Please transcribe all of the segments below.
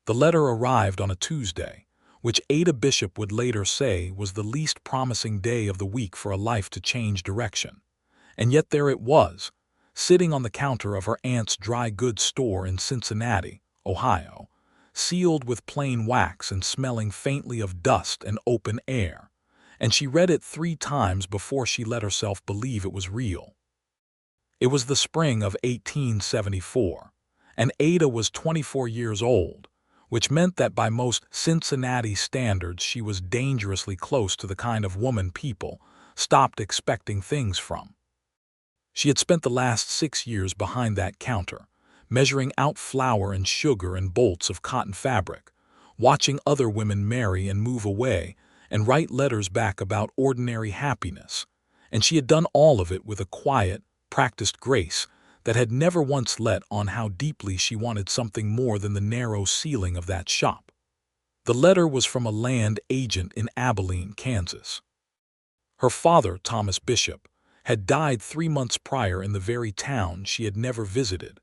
The letter arrived on a Tuesday, which Ada Bishop would later say was the least promising day of the week for a life to change direction. And yet there it was, sitting on the counter of her aunt's dry goods store in Cincinnati, Ohio, sealed with plain wax and smelling faintly of dust and open air. And she read it 3 times before she let herself believe it was real. It was the spring of 1874, and Ada was 24 years old, which meant that by most Cincinnati standards she was dangerously close to the kind of woman people stopped expecting things from. She had spent the last 6 years behind that counter, measuring out flour and sugar and bolts of cotton fabric, watching other women marry and move away and write letters back about ordinary happiness, and she had done all of it with a quiet, practiced grace that had never once let on how deeply she wanted something more than the narrow ceiling of that shop. The letter was from a land agent in Abilene, Kansas. Her father, Thomas Bishop, had died 3 months prior in the very town she had never visited,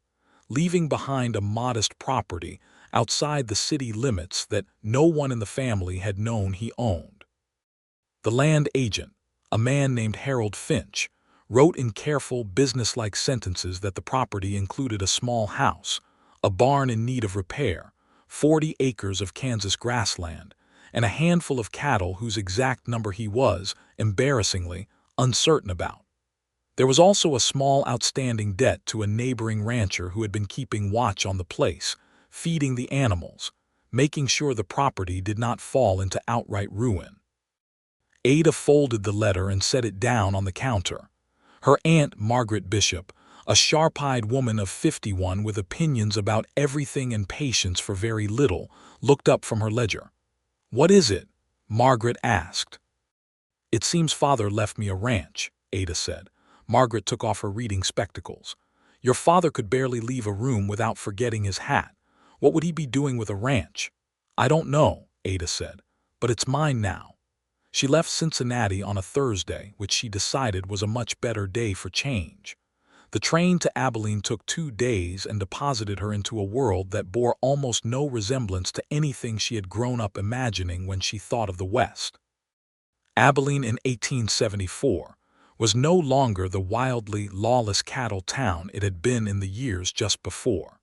leaving behind a modest property outside the city limits that no one in the family had known he owned. The land agent, a man named Harold Finch, wrote in careful, businesslike sentences that the property included a small house, a barn in need of repair, 40 acres of Kansas grassland, and a handful of cattle whose exact number he was, embarrassingly, uncertain about. There was also a small outstanding debt to a neighboring rancher who had been keeping watch on the place, feeding the animals, making sure the property did not fall into outright ruin. Ada folded the letter and set it down on the counter. Her aunt, Margaret Bishop, a sharp-eyed woman of 51 with opinions about everything and patience for very little, looked up from her ledger. "What is it?" Margaret asked. "It seems Father left me a ranch," Ada said. Margaret took off her reading spectacles. "Your father could barely leave a room without forgetting his hat. What would he be doing with a ranch?" "I don't know," Ada said, "but it's mine now." She left Cincinnati on a Thursday, which she decided was a much better day for change. The train to Abilene took 2 days and deposited her into a world that bore almost no resemblance to anything she had grown up imagining when she thought of the West. Abilene in 1874 was no longer the wildly lawless cattle town it had been in the years just before.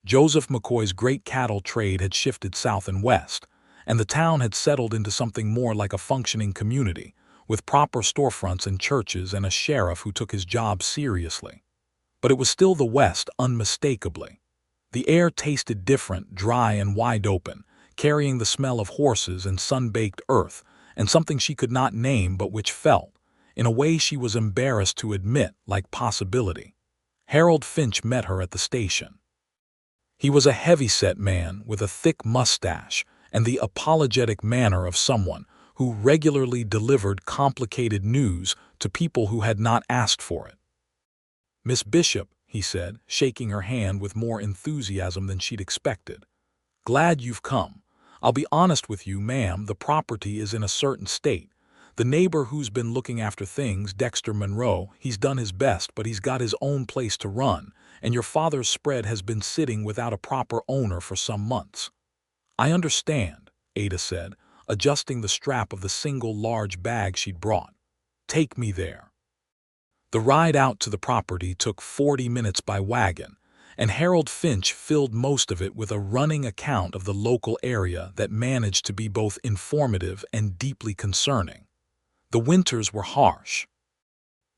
Joseph McCoy's great cattle trade had shifted south and west, and the town had settled into something more like a functioning community, with proper storefronts and churches and a sheriff who took his job seriously. But it was still the West unmistakably. The air tasted different, dry and wide open, carrying the smell of horses and sun-baked earth, and something she could not name but which felt, in a way she was embarrassed to admit, like possibility. Harold Finch met her at the station. He was a heavy-set man with a thick mustache and the apologetic manner of someone who regularly delivered complicated news to people who had not asked for it. "Miss Bishop," he said, shaking her hand with more enthusiasm than she'd expected. "Glad you've come. I'll be honest with you, ma'am, the property is in a certain state. The neighbor who's been looking after things, Dexter Monroe, he's done his best, but he's got his own place to run, and your father's spread has been sitting without a proper owner for some months." "I understand," Ada said, adjusting the strap of the single large bag she'd brought. "Take me there." The ride out to the property took 40 minutes by wagon, and Harold Finch filled most of it with a running account of the local area that managed to be both informative and deeply concerning. The winters were harsh.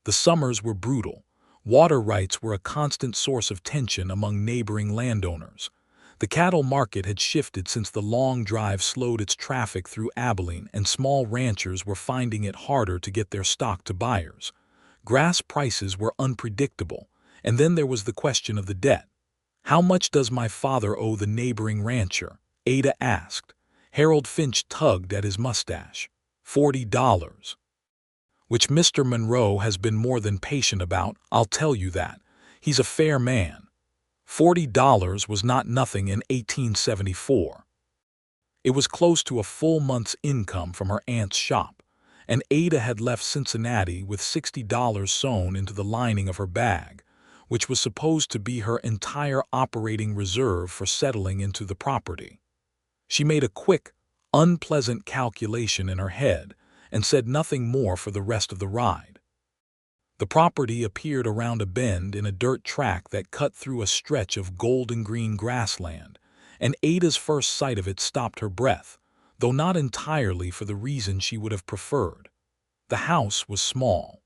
The summers were brutal. Water rights were a constant source of tension among neighboring landowners. The cattle market had shifted since the long drive slowed its traffic through Abilene, and small ranchers were finding it harder to get their stock to buyers. Grass prices were unpredictable, and then there was the question of the debt. "How much does my father owe the neighboring rancher?" Ada asked. Harold Finch tugged at his mustache. $40. "Which Mr. Monroe has been more than patient about, I'll tell you that. He's a fair man." $40 was not nothing in 1874. It was close to a full month's income from her aunt's shop, and Ada had left Cincinnati with $60 sewn into the lining of her bag, which was supposed to be her entire operating reserve for settling into the property. She made a quick, unpleasant calculation in her head and said nothing more for the rest of the ride. The property appeared around a bend in a dirt track that cut through a stretch of golden green grassland, and Ada's first sight of it stopped her breath, though not entirely for the reason she would have preferred. The house was small.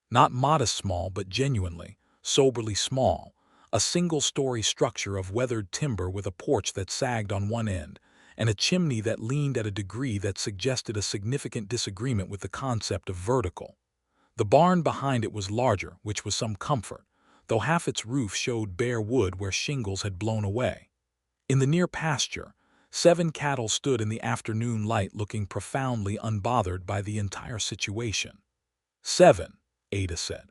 Not modest small, but genuinely, soberly small, a single-story structure of weathered timber with a porch that sagged on one end, and a chimney that leaned at a degree that suggested a significant disagreement with the concept of vertical. The barn behind it was larger, which was some comfort, though half its roof showed bare wood where shingles had blown away. In the near pasture, 7 cattle stood in the afternoon light looking profoundly unbothered by the entire situation. 7, Ada said.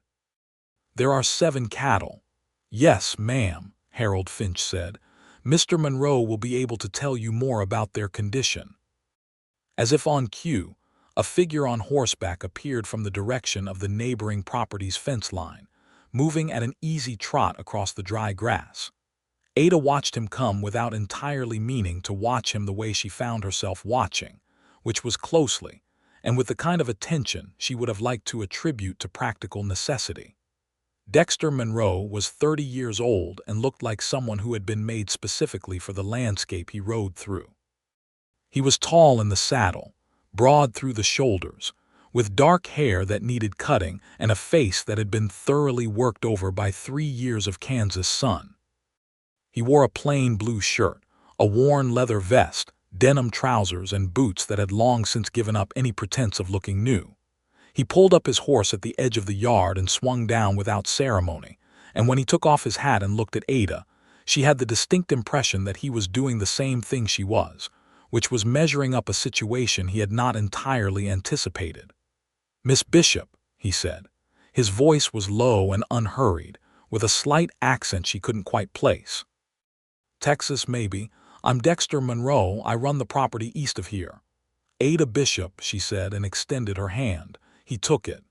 There are 7 cattle. Yes, ma'am, Harold Finch said. Mr. Monroe will be able to tell you more about their condition. As if on cue, a figure on horseback appeared from the direction of the neighboring property's fence line, moving at an easy trot across the dry grass. Ada watched him come without entirely meaning to watch him the way she found herself watching, which was closely, and with the kind of attention she would have liked to attribute to practical necessity. Dexter Monroe was 30 years old and looked like someone who had been made specifically for the landscape he rode through. He was tall in the saddle, broad through the shoulders, with dark hair that needed cutting and a face that had been thoroughly worked over by 3 years of Kansas sun. He wore a plain blue shirt, a worn leather vest, denim trousers, and boots that had long since given up any pretense of looking new. He pulled up his horse at the edge of the yard and swung down without ceremony, and when he took off his hat and looked at Ada, she had the distinct impression that he was doing the same thing she was, which was measuring up a situation he had not entirely anticipated. "Miss Bishop," he said. His voice was low and unhurried, with a slight accent she couldn't quite place. "Texas, maybe. I'm Dexter Monroe. I run the property east of here." "Ada Bishop," she said, and extended her hand. He took it.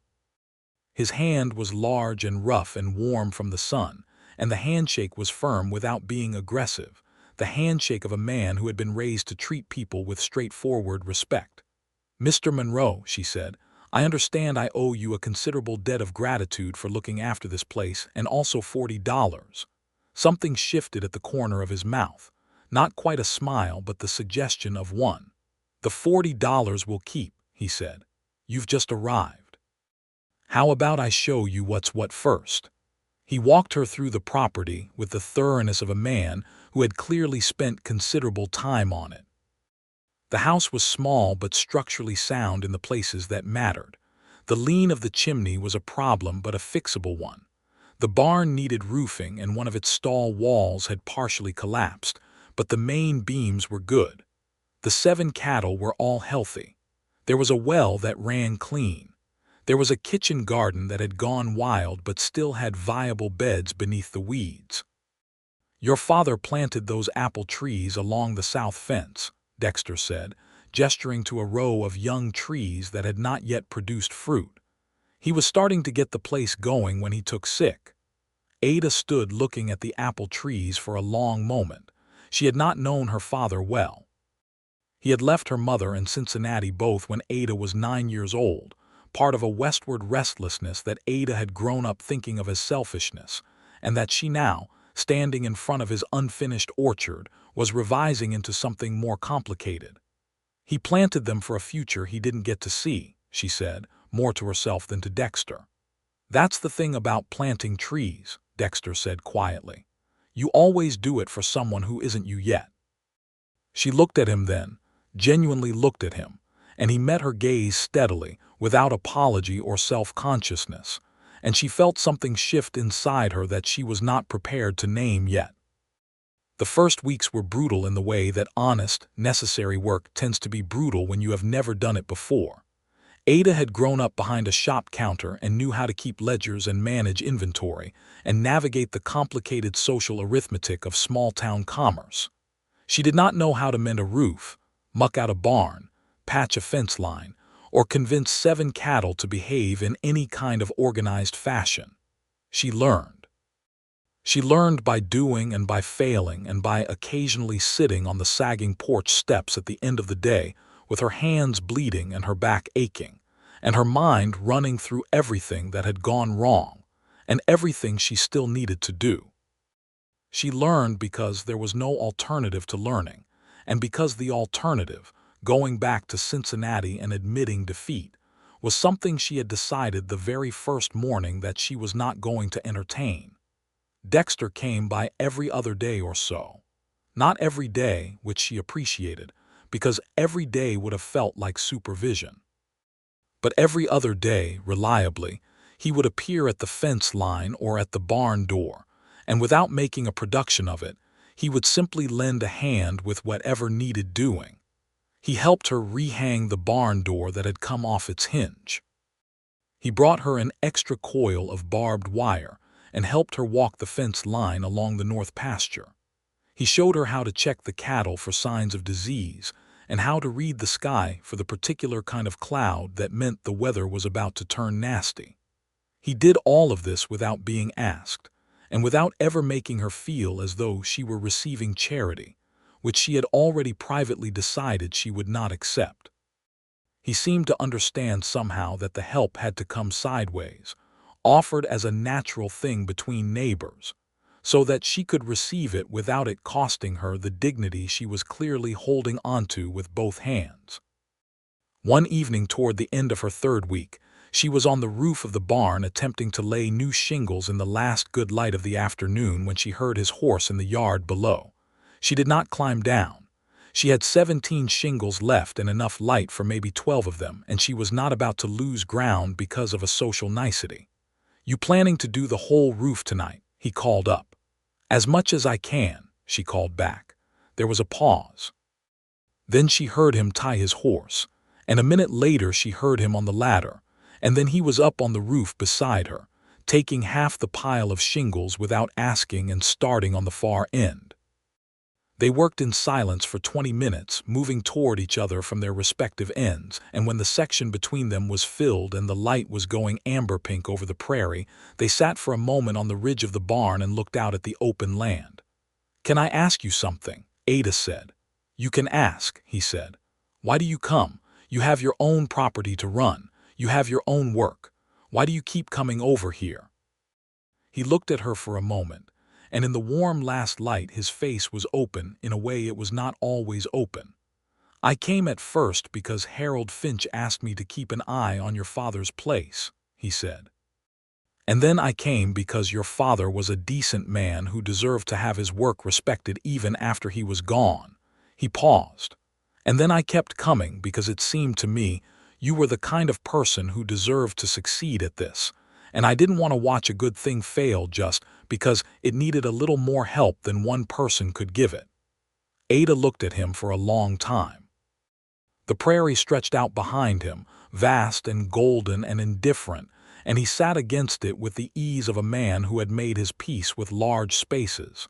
His hand was large and rough and warm from the sun, and the handshake was firm without being aggressive, the handshake of a man who had been raised to treat people with straightforward respect. "Mr. Monroe," she said, "I understand I owe you a considerable debt of gratitude for looking after this place, and also $40. Something shifted at the corner of his mouth, not quite a smile but the suggestion of one. "The $40 will keep," he said. "You've just arrived. How about I show you what's what first?" He walked her through the property with the thoroughness of a man who had clearly spent considerable time on it. The house was small but structurally sound in the places that mattered. The lean of the chimney was a problem but a fixable one. The barn needed roofing and one of its stall walls had partially collapsed, but the main beams were good. The 7 cattle were all healthy. There was a well that ran clean. There was a kitchen garden that had gone wild but still had viable beds beneath the weeds. "Your father planted those apple trees along the south fence," Dexter said, gesturing to a row of young trees that had not yet produced fruit. "He was starting to get the place going when he took sick." Ada stood looking at the apple trees for a long moment. She had not known her father well. He had left her mother and Cincinnati both when Ada was 9 years old, part of a westward restlessness that Ada had grown up thinking of as selfishness, and that she now, standing in front of his unfinished orchard, was revising into something more complicated. "He planted them for a future he didn't get to see," she said, more to herself than to Dexter. "That's the thing about planting trees," Dexter said quietly. "You always do it for someone who isn't you yet." She looked at him then, genuinely looked at him, and he met her gaze steadily, without apology or self-consciousness, and she felt something shift inside her that she was not prepared to name yet. The first weeks were brutal in the way that honest, necessary work tends to be brutal when you have never done it before. Ada had grown up behind a shop counter and knew how to keep ledgers and manage inventory and navigate the complicated social arithmetic of small-town commerce. She did not know how to mend a roof, muck out a barn, patch a fence line, or convince 7 cattle to behave in any kind of organized fashion. She learned. She learned by doing and by failing and by occasionally sitting on the sagging porch steps at the end of the day with her hands bleeding and her back aching, and her mind running through everything that had gone wrong and everything she still needed to do. She learned because there was no alternative to learning, and because the alternative, going back to Cincinnati and admitting defeat, was something she had decided the very first morning that she was not going to entertain. Dexter came by every other day or so. Not every day, which she appreciated, because every day would have felt like supervision. But every other day, reliably, he would appear at the fence line or at the barn door, and without making a production of it, he would simply lend a hand with whatever needed doing. He helped her rehang the barn door that had come off its hinge. He brought her an extra coil of barbed wire and helped her walk the fence line along the north pasture. He showed her how to check the cattle for signs of disease and how to read the sky for the particular kind of cloud that meant the weather was about to turn nasty. He did all of this without being asked, and without ever making her feel as though she were receiving charity, which she had already privately decided she would not accept. He seemed to understand somehow that the help had to come sideways, offered as a natural thing between neighbors, so that she could receive it without it costing her the dignity she was clearly holding onto with both hands. One evening toward the end of her third week, she was on the roof of the barn attempting to lay new shingles in the last good light of the afternoon when she heard his horse in the yard below. She did not climb down. She had 17 shingles left and enough light for maybe 12 of them, and she was not about to lose ground because of a social nicety. "You planning to do the whole roof tonight?" he called up. "As much as I can," she called back. There was a pause. Then she heard him tie his horse, and a minute later she heard him on the ladder, and then he was up on the roof beside her, taking half the pile of shingles without asking and starting on the far end. They worked in silence for 20 minutes, moving toward each other from their respective ends, and when the section between them was filled and the light was going amber pink over the prairie, they sat for a moment on the ridge of the barn and looked out at the open land. "Can I ask you something?" Ada said. "You can ask," he said. "Why do you come? You have your own property to run. You have your own work. Why do you keep coming over here?" He looked at her for a moment, and in the warm last light his face was open in a way it was not always open. "I came at first because Harold Finch asked me to keep an eye on your father's place," he said. "And then I came because your father was a decent man who deserved to have his work respected even after he was gone." He paused. "And then I kept coming because it seemed to me you were the kind of person who deserved to succeed at this, and I didn't want to watch a good thing fail just because it needed a little more help than one person could give it." Ada looked at him for a long time. The prairie stretched out behind him, vast and golden and indifferent, and he sat against it with the ease of a man who had made his peace with large spaces.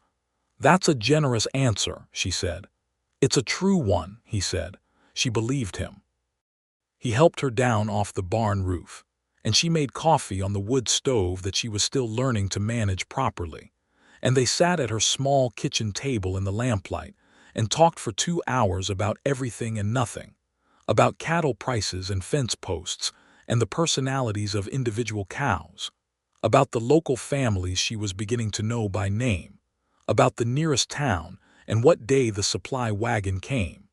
"That's a generous answer," she said. "It's a true one," he said. She believed him. He helped her down off the barn roof, and she made coffee on the wood stove that she was still learning to manage properly, and they sat at her small kitchen table in the lamplight and talked for 2 hours about everything and nothing, about cattle prices and fence posts and the personalities of individual cows, about the local families she was beginning to know by name, about the nearest town and what day the supply wagon came,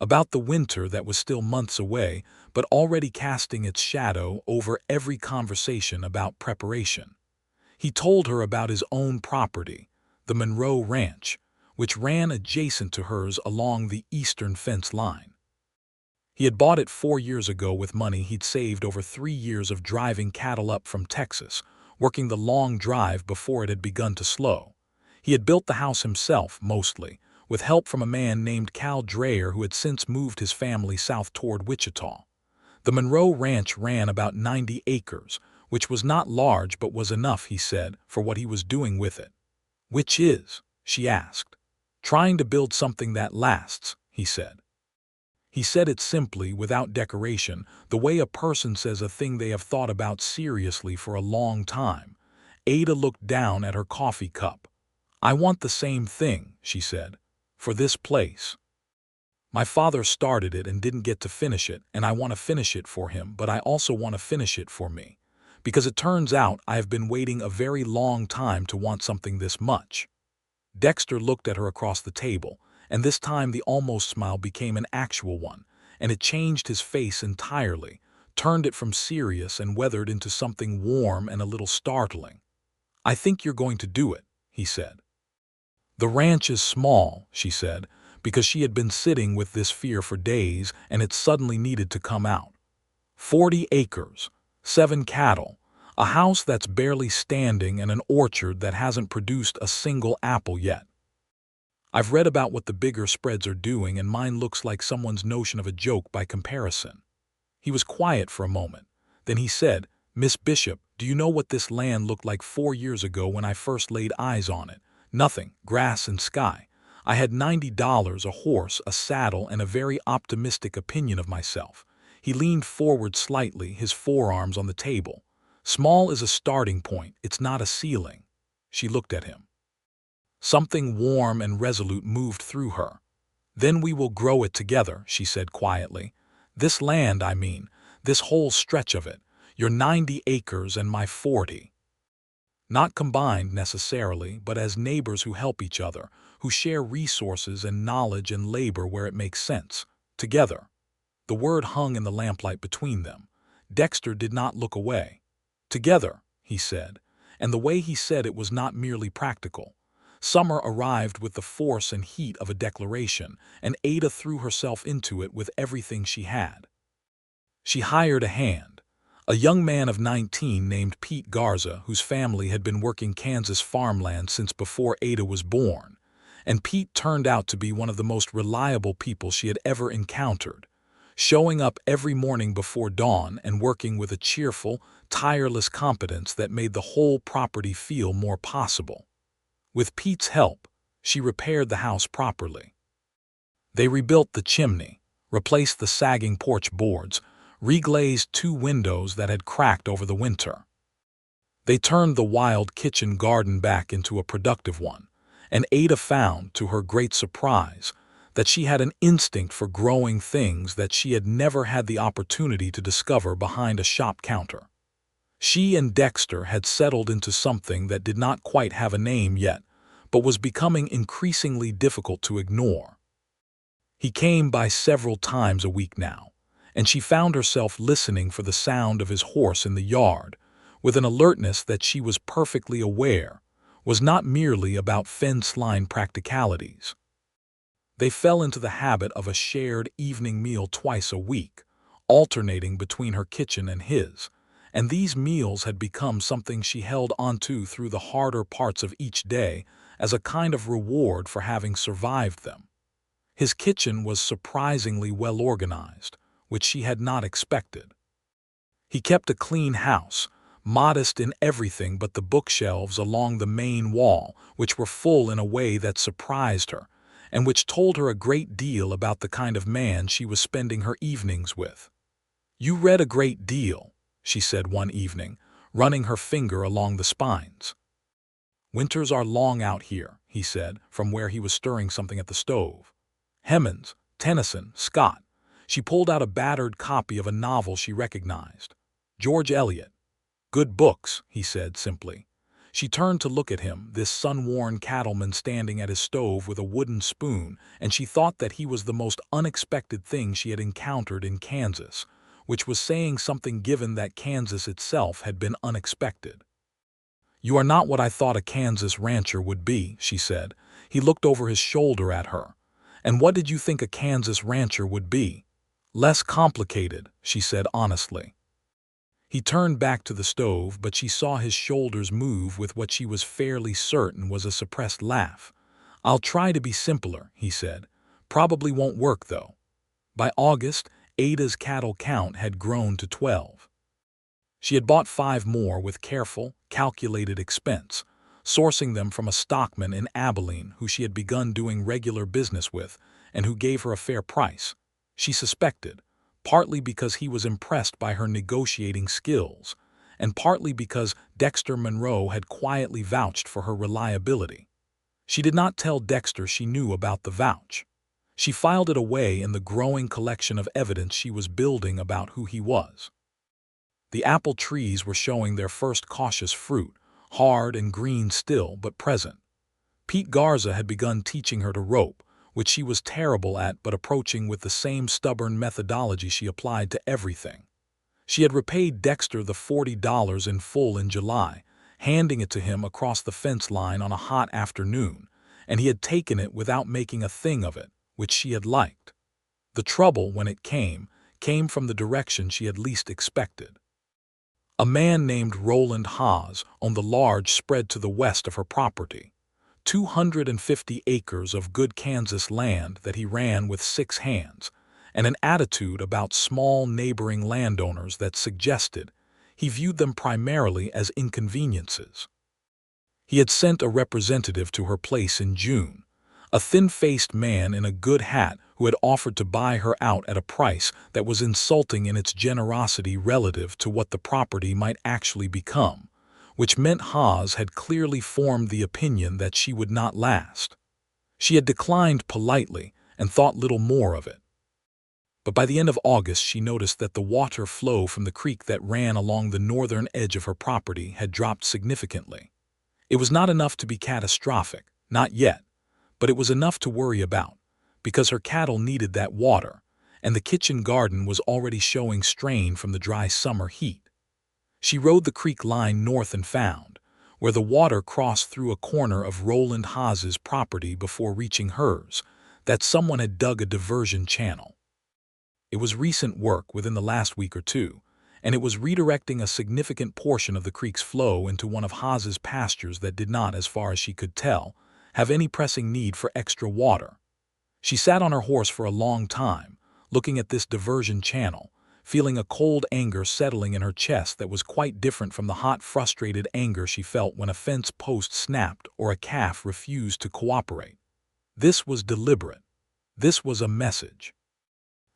about the winter that was still months away but already casting its shadow over every conversation about preparation. He told her about his own property, the Monroe Ranch, which ran adjacent to hers along the eastern fence line. He had bought it 4 years ago with money he'd saved over 3 years of driving cattle up from Texas, working the long drive before it had begun to slow. He had built the house himself, mostly, with help from a man named Cal Dreyer who had since moved his family south toward Wichita. The Monroe Ranch ran about 90 acres, which was not large but was enough, he said, for what he was doing with it. "Which is?" she asked. "Trying to build something that lasts," he said. He said it simply, without decoration, the way a person says a thing they have thought about seriously for a long time, Ada looked down at her coffee cup. "I want the same thing," she said, "for this place. My father started it and didn't get to finish it, and I want to finish it for him, but I also want to finish it for me. Because it turns out I have been waiting a very long time to want something this much." Dexter looked at her across the table, and this time the almost smile became an actual one, and it changed his face entirely, turned it from serious and weathered into something warm and a little startling. "I think you're going to do it," he said. "The ranch is small," she said, because she had been sitting with this fear for days and it suddenly needed to come out. 40 acres, 7 cattle, a house that's barely standing and an orchard that hasn't produced a single apple yet. I've read about what the bigger spreads are doing, and mine looks like someone's notion of a joke by comparison." He was quiet for a moment. Then he said, "Miss Bishop, do you know what this land looked like 4 years ago when I first laid eyes on it? Nothing, grass and sky. I had $90, a horse, a saddle, and a very optimistic opinion of myself." He leaned forward slightly, his forearms on the table. "Small is a starting point, it's not a ceiling." She looked at him. Something warm and resolute moved through her. "Then we will grow it together," she said quietly. "This land, I mean, this whole stretch of it, your 90 acres and my 40. Not combined necessarily, but as neighbors who help each other, who share resources and knowledge and labor where it makes sense. Together." The word hung in the lamplight between them. Dexter did not look away. "Together," he said, and the way he said it was not merely practical. Summer arrived with the force and heat of a declaration, and Ada threw herself into it with everything she had. She hired a hand, a young man of 19 named Pete Garza, whose family had been working Kansas farmland since before Ada was born, and Pete turned out to be one of the most reliable people she had ever encountered, showing up every morning before dawn and working with a cheerful, tireless competence that made the whole property feel more possible. With Pete's help, she repaired the house properly. They rebuilt the chimney, replaced the sagging porch boards, reglazed 2 windows that had cracked over the winter. They turned the wild kitchen garden back into a productive one, and Ada found, to her great surprise, that she had an instinct for growing things that she had never had the opportunity to discover behind a shop counter. She and Dexter had settled into something that did not quite have a name yet, but was becoming increasingly difficult to ignore. He came by several times a week now, and she found herself listening for the sound of his horse in the yard, with an alertness that she was perfectly aware was not merely about fence-line practicalities. They fell into the habit of a shared evening meal twice a week, alternating between her kitchen and his, and these meals had become something she held onto through the harder parts of each day as a kind of reward for having survived them. His kitchen was surprisingly well organized, which she had not expected. He kept a clean house, modest in everything but the bookshelves along the main wall, which were full in a way that surprised her, and which told her a great deal about the kind of man she was spending her evenings with. "You read a great deal," she said one evening, running her finger along the spines. "Winters are long out here," he said, from where he was stirring something at the stove. "Hemans, Tennyson, Scott." She pulled out a battered copy of a novel she recognized. "George Eliot." "Good books," he said simply. She turned to look at him, this sun-worn cattleman standing at his stove with a wooden spoon, and she thought that he was the most unexpected thing she had encountered in Kansas, which was saying something given that Kansas itself had been unexpected. "You are not what I thought a Kansas rancher would be," she said. He looked over his shoulder at her. "And what did you think a Kansas rancher would be?" "Less complicated," she said honestly. He turned back to the stove, but she saw his shoulders move with what she was fairly certain was a suppressed laugh. "I'll try to be simpler," he said. "Probably won't work, though." By August, Ada's cattle count had grown to 12. She had bought 5 more with careful, calculated expense, sourcing them from a stockman in Abilene who she had begun doing regular business with and who gave her a fair price, she suspected, partly because he was impressed by her negotiating skills, and partly because Dexter Monroe had quietly vouched for her reliability. She did not tell Dexter she knew about the vouch. She filed it away in the growing collection of evidence she was building about who he was. The apple trees were showing their first cautious fruit, hard and green still but present. Pete Garza had begun teaching her to rope, which she was terrible at but approaching with the same stubborn methodology she applied to everything. She had repaid Dexter the $40 in full in July, handing it to him across the fence line on a hot afternoon, and he had taken it without making a thing of it, which she had liked. The trouble, when it came from the direction she had least expected. A man named Roland Haas owned the large spread to the west of her property, 250 acres of good Kansas land that he ran with 6 hands, and an attitude about small neighboring landowners that suggested he viewed them primarily as inconveniences. He had sent a representative to her place in June, a thin-faced man in a good hat who had offered to buy her out at a price that was insulting in its generosity relative to what the property might actually become, which meant Haas had clearly formed the opinion that she would not last. She had declined politely and thought little more of it. But by the end of August she noticed that the water flow from the creek that ran along the northern edge of her property had dropped significantly. It was not enough to be catastrophic, not yet, but it was enough to worry about, because her cattle needed that water, and the kitchen garden was already showing strain from the dry summer heat. She rode the creek line north and found, where the water crossed through a corner of Roland Haas's property before reaching hers, that someone had dug a diversion channel. It was recent work within the last week or two, and it was redirecting a significant portion of the creek's flow into one of Haas's pastures that did not, as far as she could tell, have any pressing need for extra water. She sat on her horse for a long time, looking at this diversion channel, feeling a cold anger settling in her chest that was quite different from the hot, frustrated anger she felt when a fence post snapped or a calf refused to cooperate. This was deliberate. This was a message.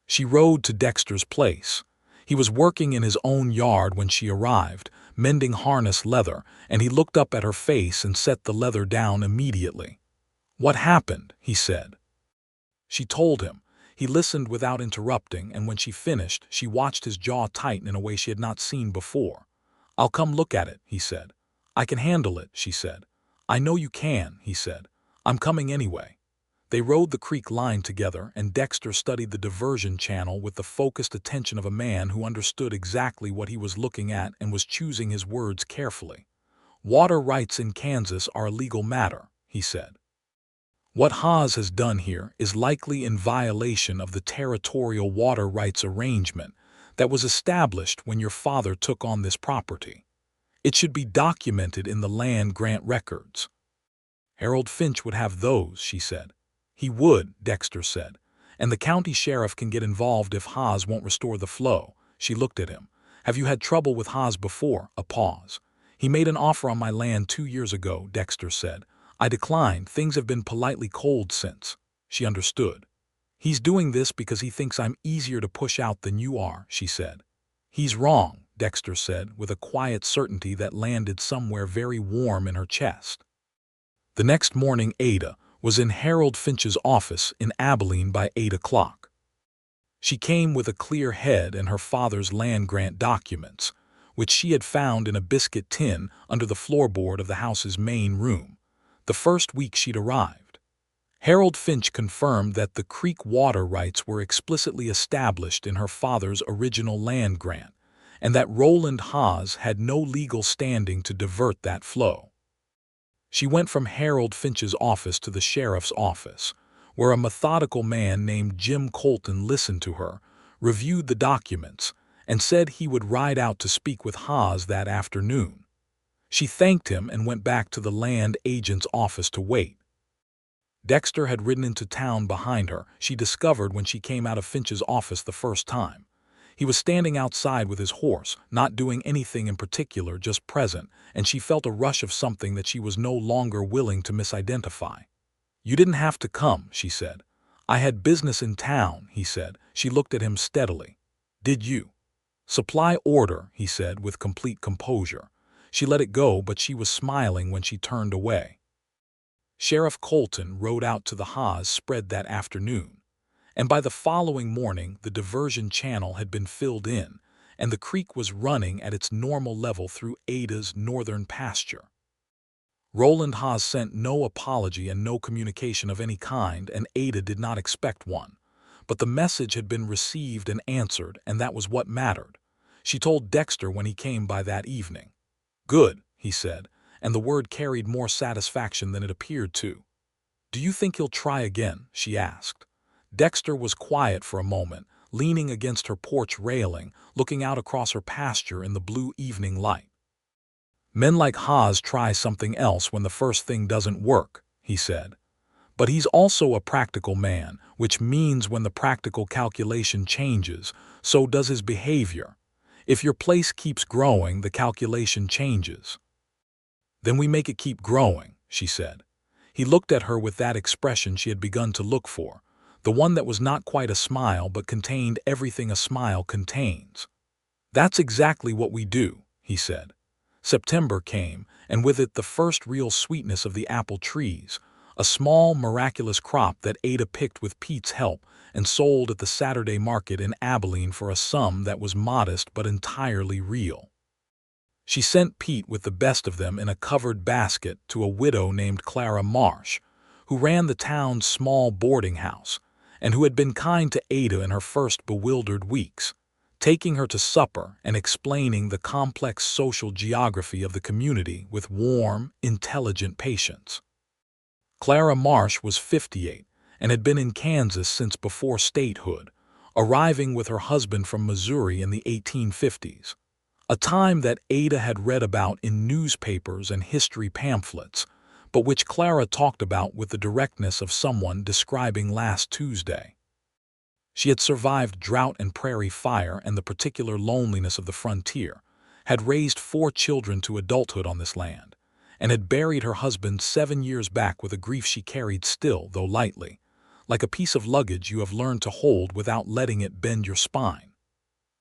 She rode to Dexter's place. He was working in his own yard when she arrived, mending harness leather, and he looked up at her face and set the leather down immediately. "What happened?" he said. She told him. He listened without interrupting, and when she finished, she watched his jaw tighten in a way she had not seen before. "I'll come look at it," he said. "I can handle it," she said. "I know you can," he said. "I'm coming anyway." They rode the creek line together, and Dexter studied the diversion channel with the focused attention of a man who understood exactly what he was looking at and was choosing his words carefully. "Water rights in Kansas are a legal matter," he said. "What Haas has done here is likely in violation of the territorial water rights arrangement that was established when your father took on this property. It should be documented in the land grant records." "Harold Finch would have those," she said. "He would," Dexter said, "and the county sheriff can get involved if Haas won't restore the flow." She looked at him. "Have you had trouble with Haas before?" A pause. "He made an offer on my land 2 years ago," Dexter said. "I declined. Things have been politely cold since." She understood. "He's doing this because he thinks I'm easier to push out than you are," she said. "He's wrong," Dexter said, with a quiet certainty that landed somewhere very warm in her chest. The next morning Ada was in Harold Finch's office in Abilene by 8 o'clock. She came with a clear head and her father's land grant documents, which she had found in a biscuit tin under the floorboard of the house's main room, the first week she'd arrived. Harold Finch confirmed that the creek water rights were explicitly established in her father's original land grant, and that Roland Haas had no legal standing to divert that flow. She went from Harold Finch's office to the sheriff's office, where a methodical man named Jim Colton listened to her, reviewed the documents, and said he would ride out to speak with Haas that afternoon. She thanked him and went back to the land agent's office to wait. Dexter had ridden into town behind her, she discovered when she came out of Finch's office the first time. He was standing outside with his horse, not doing anything in particular, just present, and she felt a rush of something that she was no longer willing to misidentify. "You didn't have to come," she said. "I had business in town," he said. She looked at him steadily. "Did you?" "Supply order," he said with complete composure. She let it go, but she was smiling when she turned away. Sheriff Colton rode out to the Haas spread that afternoon, and by the following morning the diversion channel had been filled in, and the creek was running at its normal level through Ada's northern pasture. Roland Haas sent no apology and no communication of any kind, and Ada did not expect one. But the message had been received and answered, and that was what mattered. She told Dexter when he came by that evening. "Good," he said, and the word carried more satisfaction than it appeared to. "Do you think he'll try again?" she asked. Dexter was quiet for a moment, leaning against her porch railing, looking out across her pasture in the blue evening light. "Men like Haas try something else when the first thing doesn't work," he said. "But he's also a practical man, which means when the practical calculation changes, so does his behavior. If your place keeps growing, the calculation changes." "Then we make it keep growing," she said. He looked at her with that expression she had begun to look for, the one that was not quite a smile but contained everything a smile contains. "That's exactly what we do," he said. September came, and with it the first real sweetness of the apple trees, a small, miraculous crop that Ada picked with Pete's help and sold at the Saturday market in Abilene for a sum that was modest but entirely real. She sent Pete with the best of them in a covered basket to a widow named Clara Marsh, who ran the town's small boarding house, and who had been kind to Ada in her first bewildered weeks, taking her to supper and explaining the complex social geography of the community with warm, intelligent patience. Clara Marsh was 58 and had been in Kansas since before statehood, arriving with her husband from Missouri in the 1850s, a time that Ada had read about in newspapers and history pamphlets, but which Clara talked about with the directness of someone describing last Tuesday. She had survived drought and prairie fire and the particular loneliness of the frontier, had raised 4 children to adulthood on this land, and had buried her husband 7 years back with a grief she carried still, though lightly, like a piece of luggage you have learned to hold without letting it bend your spine.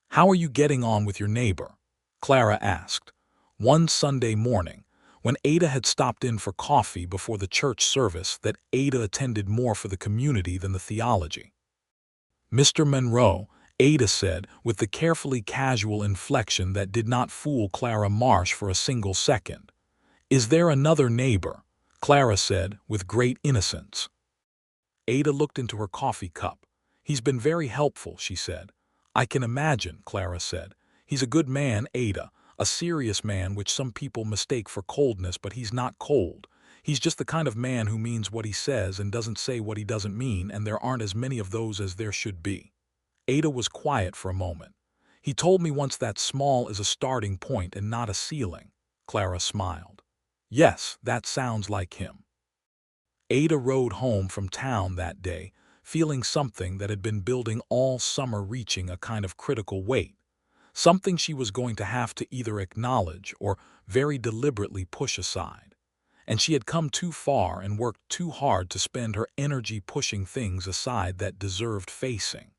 "How are you getting on with your neighbor?" Clara asked, one Sunday morning, when Ada had stopped in for coffee before the church service that Ada attended more for the community than the theology. "Mr. Monroe," Ada said with the carefully casual inflection that did not fool Clara Marsh for a single second. "Is there another neighbor?" Clara said with great innocence. Ada looked into her coffee cup. "He's been very helpful," she said. "I can imagine," Clara said. "He's a good man, Ada, a serious man which some people mistake for coldness, but he's not cold. He's just the kind of man who means what he says and doesn't say what he doesn't mean, and there aren't as many of those as there should be." Ada was quiet for a moment. "He told me once that small is a starting point and not a ceiling." Clara smiled. "Yes, that sounds like him." Ada rode home from town that day, feeling something that had been building all summer reaching a kind of critical weight, something she was going to have to either acknowledge or very deliberately push aside. And she had come too far and worked too hard to spend her energy pushing things aside that deserved facing.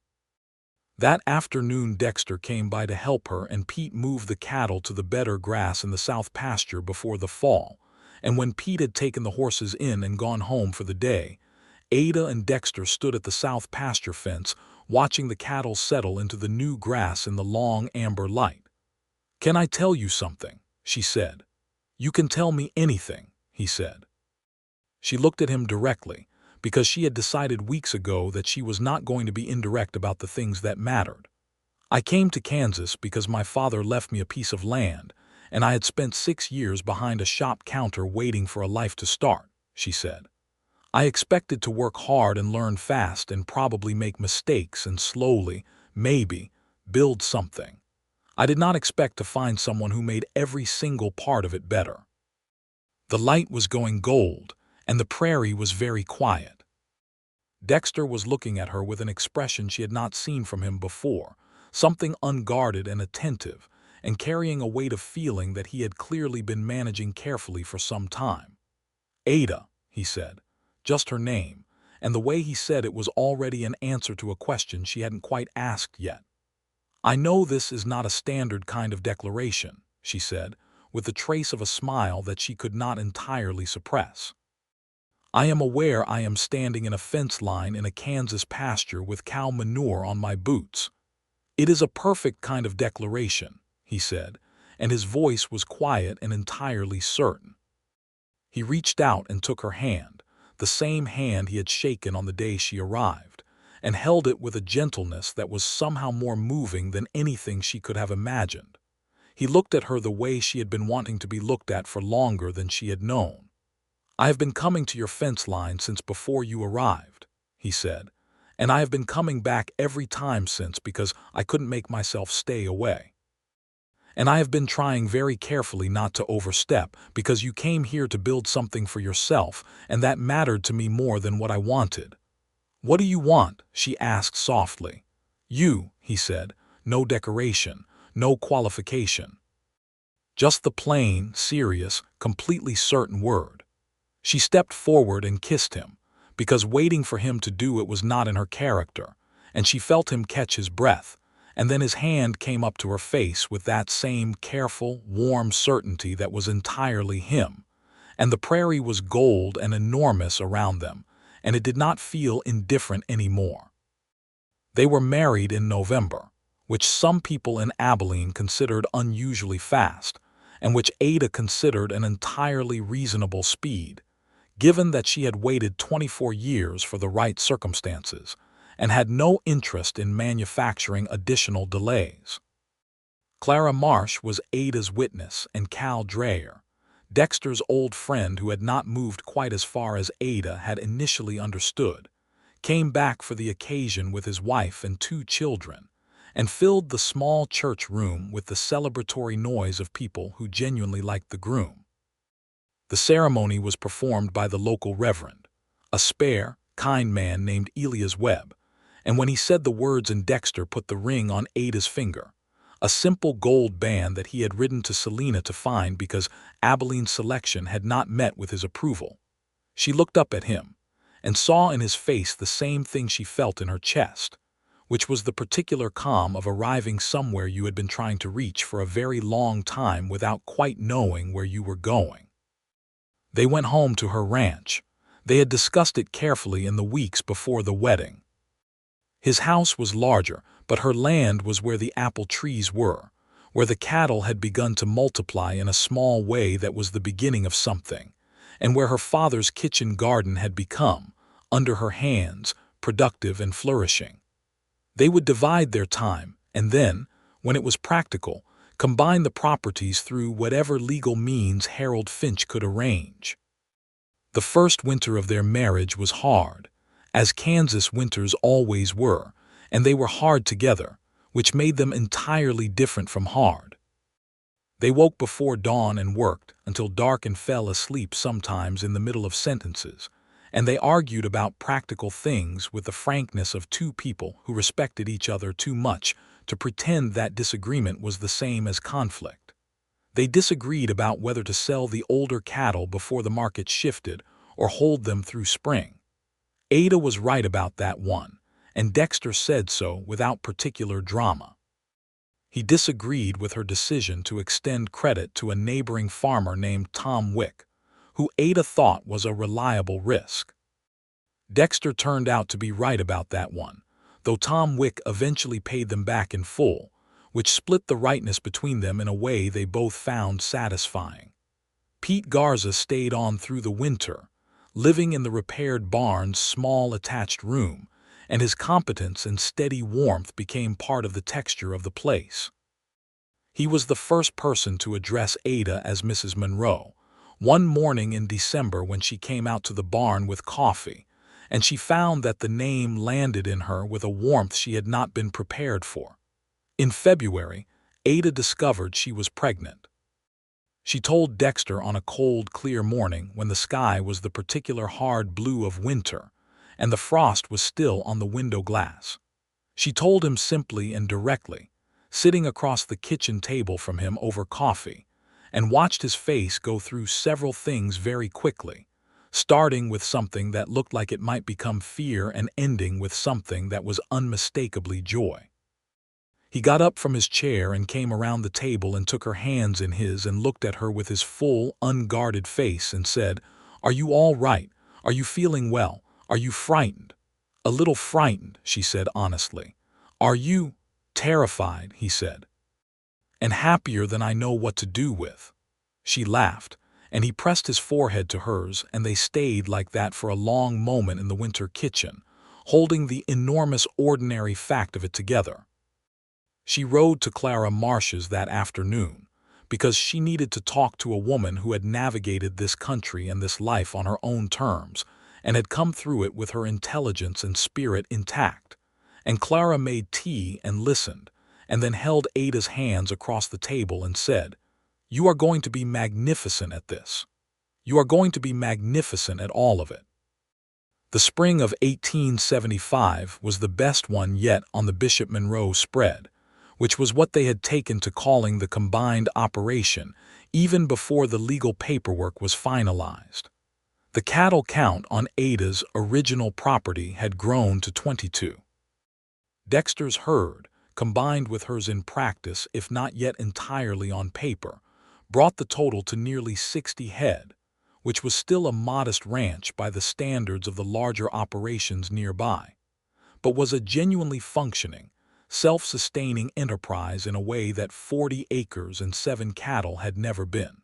That afternoon Dexter came by to help her, and Pete moved the cattle to the better grass in the south pasture before the fall, and when Pete had taken the horses in and gone home for the day, Ada and Dexter stood at the south pasture fence watching the cattle settle into the new grass in the long amber light. "Can I tell you something?" she said. "You can tell me anything," he said. She looked at him directly, because she had decided weeks ago that she was not going to be indirect about the things that mattered. "I came to Kansas because my father left me a piece of land, and I had spent 6 years behind a shop counter waiting for a life to start," she said. "I expected to work hard and learn fast and probably make mistakes and slowly, maybe, build something. I did not expect to find someone who made every single part of it better." The light was going gold, and the prairie was very quiet. Dexter was looking at her with an expression she had not seen from him before, something unguarded and attentive, and carrying a weight of feeling that he had clearly been managing carefully for some time. "Ada," he said, just her name, and the way he said it was already an answer to a question she hadn't quite asked yet. "I know this is not a standard kind of declaration," she said, with a trace of a smile that she could not entirely suppress. "I am aware I am standing in a fence line in a Kansas pasture with cow manure on my boots. It is a perfect kind of declaration," he said, and his voice was quiet and entirely certain. He reached out and took her hand, the same hand he had shaken on the day she arrived, and held it with a gentleness that was somehow more moving than anything she could have imagined. He looked at her the way she had been wanting to be looked at for longer than she had known. "I have been coming to your fence line since before you arrived," he said, "and I have been coming back every time since because I couldn't make myself stay away. And I have been trying very carefully not to overstep because you came here to build something for yourself, and that mattered to me more than what I wanted." "What do you want?" she asked softly. "You," he said, "no decoration, no qualification. Just the plain, serious, completely certain word." She stepped forward and kissed him, because waiting for him to do it was not in her character, and she felt him catch his breath, and then his hand came up to her face with that same careful, warm certainty that was entirely him, and the prairie was gold and enormous around them, and it did not feel indifferent anymore. They were married in November, which some people in Abilene considered unusually fast, and which Ada considered an entirely reasonable speed, given that she had waited 24 years for the right circumstances and had no interest in manufacturing additional delays. Clara Marsh was Ada's witness, and Cal Dreyer, Dexter's old friend who had not moved quite as far as Ada had initially understood, came back for the occasion with his wife and 2 children, and filled the small church room with the celebratory noise of people who genuinely liked the groom. The ceremony was performed by the local reverend, a spare, kind man named Elias Webb, and when he said the words and Dexter put the ring on Ada's finger, a simple gold band that he had ridden to Selena to find because Abilene's selection had not met with his approval, she looked up at him and saw in his face the same thing she felt in her chest, which was the particular calm of arriving somewhere you had been trying to reach for a very long time without quite knowing where you were going. They went home to her ranch. They had discussed it carefully in the weeks before the wedding. His house was larger, but her land was where the apple trees were, where the cattle had begun to multiply in a small way that was the beginning of something, and where her father's kitchen garden had become, under her hands, productive and flourishing. They would divide their time, and then, when it was practical, combine the properties through whatever legal means Harold Finch could arrange. The first winter of their marriage was hard, as Kansas winters always were, and they were hard together, which made them entirely different from hard. They woke before dawn and worked until dark and fell asleep sometimes in the middle of sentences, and they argued about practical things with the frankness of 2 people who respected each other too much to pretend that disagreement was the same as conflict. They disagreed about whether to sell the older cattle before the market shifted or hold them through spring. Ada was right about that one, and Dexter said so without particular drama. He disagreed with her decision to extend credit to a neighboring farmer named Tom Wick, who Ada thought was a reliable risk. Dexter turned out to be right about that one, though Tom Wick eventually paid them back in full, which split the rightness between them in a way they both found satisfying. Pete Garza stayed on through the winter, living in the repaired barn's small attached room, and his competence and steady warmth became part of the texture of the place. He was the first person to address Ada as Mrs. Monroe, one morning in December when she came out to the barn with coffee, and she found that the name landed in her with a warmth she had not been prepared for. In February, Ada discovered she was pregnant. She told Dexter on a cold, clear morning when the sky was the particular hard blue of winter, and the frost was still on the window glass. She told him simply and directly, sitting across the kitchen table from him over coffee, and watched his face go through several things very quickly, starting with something that looked like it might become fear and ending with something that was unmistakably joy. He got up from his chair and came around the table and took her hands in his and looked at her with his full, unguarded face and said, "Are you all right? Are you feeling well? Are you frightened?" "A little frightened," she said honestly. "Are you?" "Terrified," he said. "And happier than I know what to do with." She laughed, and he pressed his forehead to hers, and they stayed like that for a long moment in the winter kitchen, holding the enormous ordinary fact of it together. She rode to Clara Marsh's that afternoon because she needed to talk to a woman who had navigated this country and this life on her own terms and had come through it with her intelligence and spirit intact. And Clara made tea and listened, and then held Ada's hands across the table and said, "You are going to be magnificent at this. You are going to be magnificent at all of it." The spring of 1875 was the best one yet on the Bishop Monroe spread, which was what they had taken to calling the combined operation even before the legal paperwork was finalized. The cattle count on Ada's original property had grown to 22. Dexter's herd, combined with hers in practice if not yet entirely on paper, brought the total to nearly 60 head, which was still a modest ranch by the standards of the larger operations nearby, but was a genuinely functioning, self-sustaining enterprise in a way that 40 acres and 7 cattle had never been.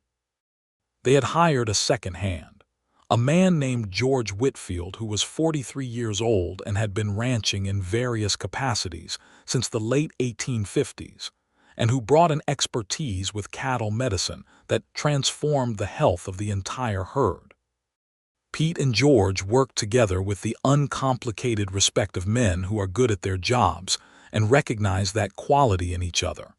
They had hired a second hand, a man named George Whitfield who was 43 years old and had been ranching in various capacities since the late 1850s, and who brought an expertise with cattle medicine that transformed the health of the entire herd. Pete and George worked together with the uncomplicated respect of men who are good at their jobs and recognize that quality in each other.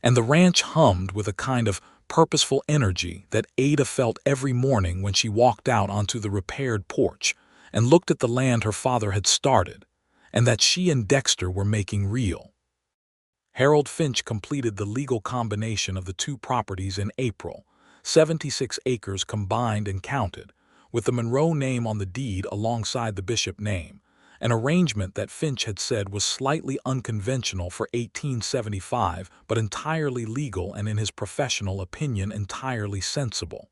And the ranch hummed with a kind of purposeful energy that Ada felt every morning when she walked out onto the repaired porch and looked at the land her father had started, and that she and Dexter were making real. Harold Finch completed the legal combination of the two properties in April, 76 acres combined and counted, with the Monroe name on the deed alongside the Bishop name, an arrangement that Finch had said was slightly unconventional for 1875 but entirely legal and in his professional opinion entirely sensible.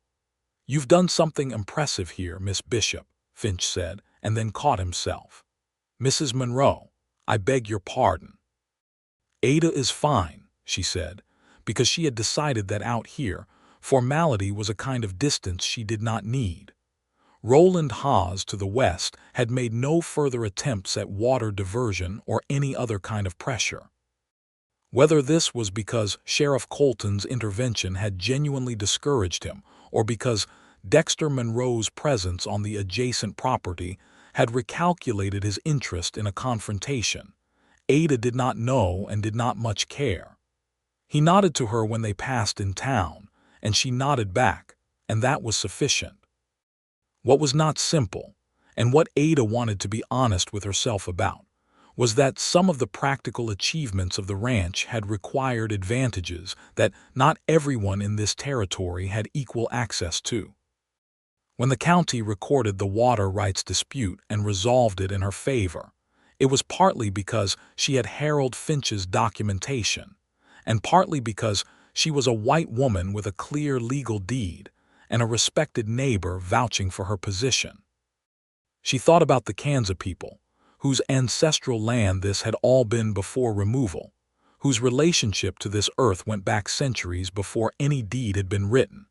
"You've done something impressive here, Miss Bishop," Finch said, and then caught himself. "Mrs. Monroe, I beg your pardon." "Ada is fine," she said, because she had decided that out here, formality was a kind of distance she did not need. Roland Haas to the west had made no further attempts at water diversion or any other kind of pressure. Whether this was because Sheriff Colton's intervention had genuinely discouraged him or because Dexter Monroe's presence on the adjacent property had recalculated his interest in a confrontation, Ada did not know and did not much care. He nodded to her when they passed in town, and she nodded back, and that was sufficient. What was not simple, and what Ada wanted to be honest with herself about, was that some of the practical achievements of the ranch had required advantages that not everyone in this territory had equal access to. When the county recorded the water rights dispute and resolved it in her favor, it was partly because she had Harold Finch's documentation, and partly because she was a white woman with a clear legal deed and a respected neighbor vouching for her position. She thought about the Kansas people, whose ancestral land this had all been before removal, whose relationship to this earth went back centuries before any deed had been written,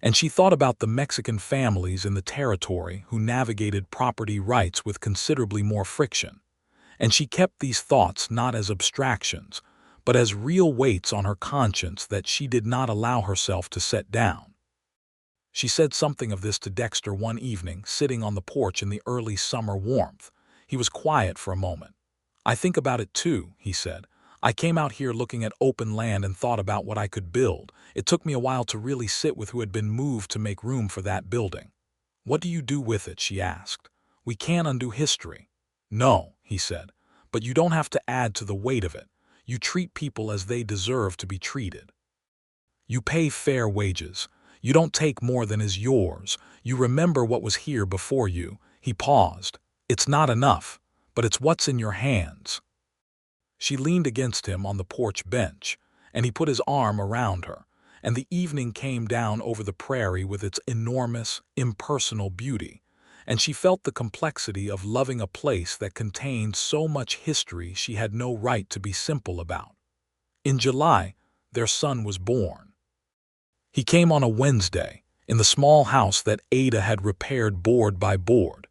and she thought about the Mexican families in the territory who navigated property rights with considerably more friction, and she kept these thoughts not as abstractions, but as real weights on her conscience that she did not allow herself to set down. She said something of this to Dexter one evening, sitting on the porch in the early summer warmth. He was quiet for a moment. "I think about it too," he said. "I came out here looking at open land and thought about what I could build. It took me a while to really sit with who had been moved to make room for that building." "What do you do with it?" she asked. "We can't undo history." "No," he said, "but you don't have to add to the weight of it. You treat people as they deserve to be treated. You pay fair wages. You don't take more than is yours. You remember what was here before you." He paused. "It's not enough, but it's what's in your hands." She leaned against him on the porch bench, and he put his arm around her, and the evening came down over the prairie with its enormous, impersonal beauty, and she felt the complexity of loving a place that contained so much history she had no right to be simple about. In July, their son was born. He came on a Wednesday, in the small house that Ada had repaired board by board,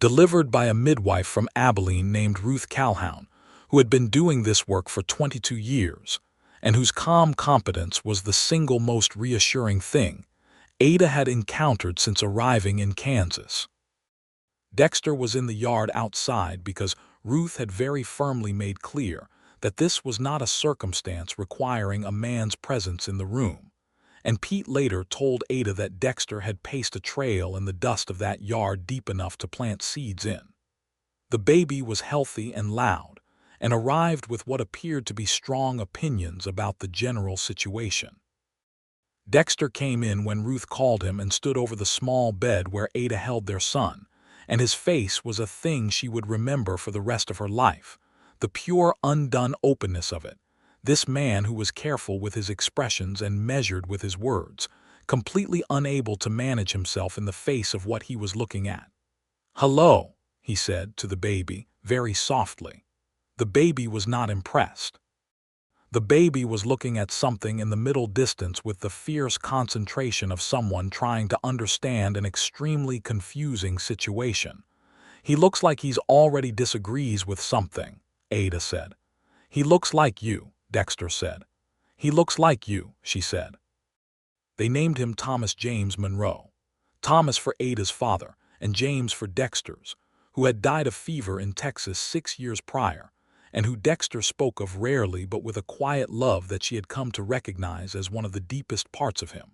delivered by a midwife from Abilene named Ruth Calhoun, who had been doing this work for 22 years, and whose calm competence was the single most reassuring thing Ada had encountered since arriving in Kansas. Dexter was in the yard outside because Ruth had very firmly made clear that this was not a circumstance requiring a man's presence in the room, and Pete later told Ada that Dexter had paced a trail in the dust of that yard deep enough to plant seeds in. The baby was healthy and loud, and arrived with what appeared to be strong opinions about the general situation. Dexter came in when Ruth called him and stood over the small bed where Ada held their son, and his face was a thing she would remember for the rest of her life, the pure, undone openness of it. This man who was careful with his expressions and measured with his words, completely unable to manage himself in the face of what he was looking at. "Hello," he said to the baby, very softly. The baby was not impressed. The baby was looking at something in the middle distance with the fierce concentration of someone trying to understand an extremely confusing situation. "He looks like he's already disagrees with something," Ada said. "He looks like you," Dexter said. "He looks like you," she said. They named him Thomas James Monroe. Thomas for Ada's father, and James for Dexter's, who had died of fever in Texas 6 years prior, and who Dexter spoke of rarely but with a quiet love that she had come to recognize as one of the deepest parts of him.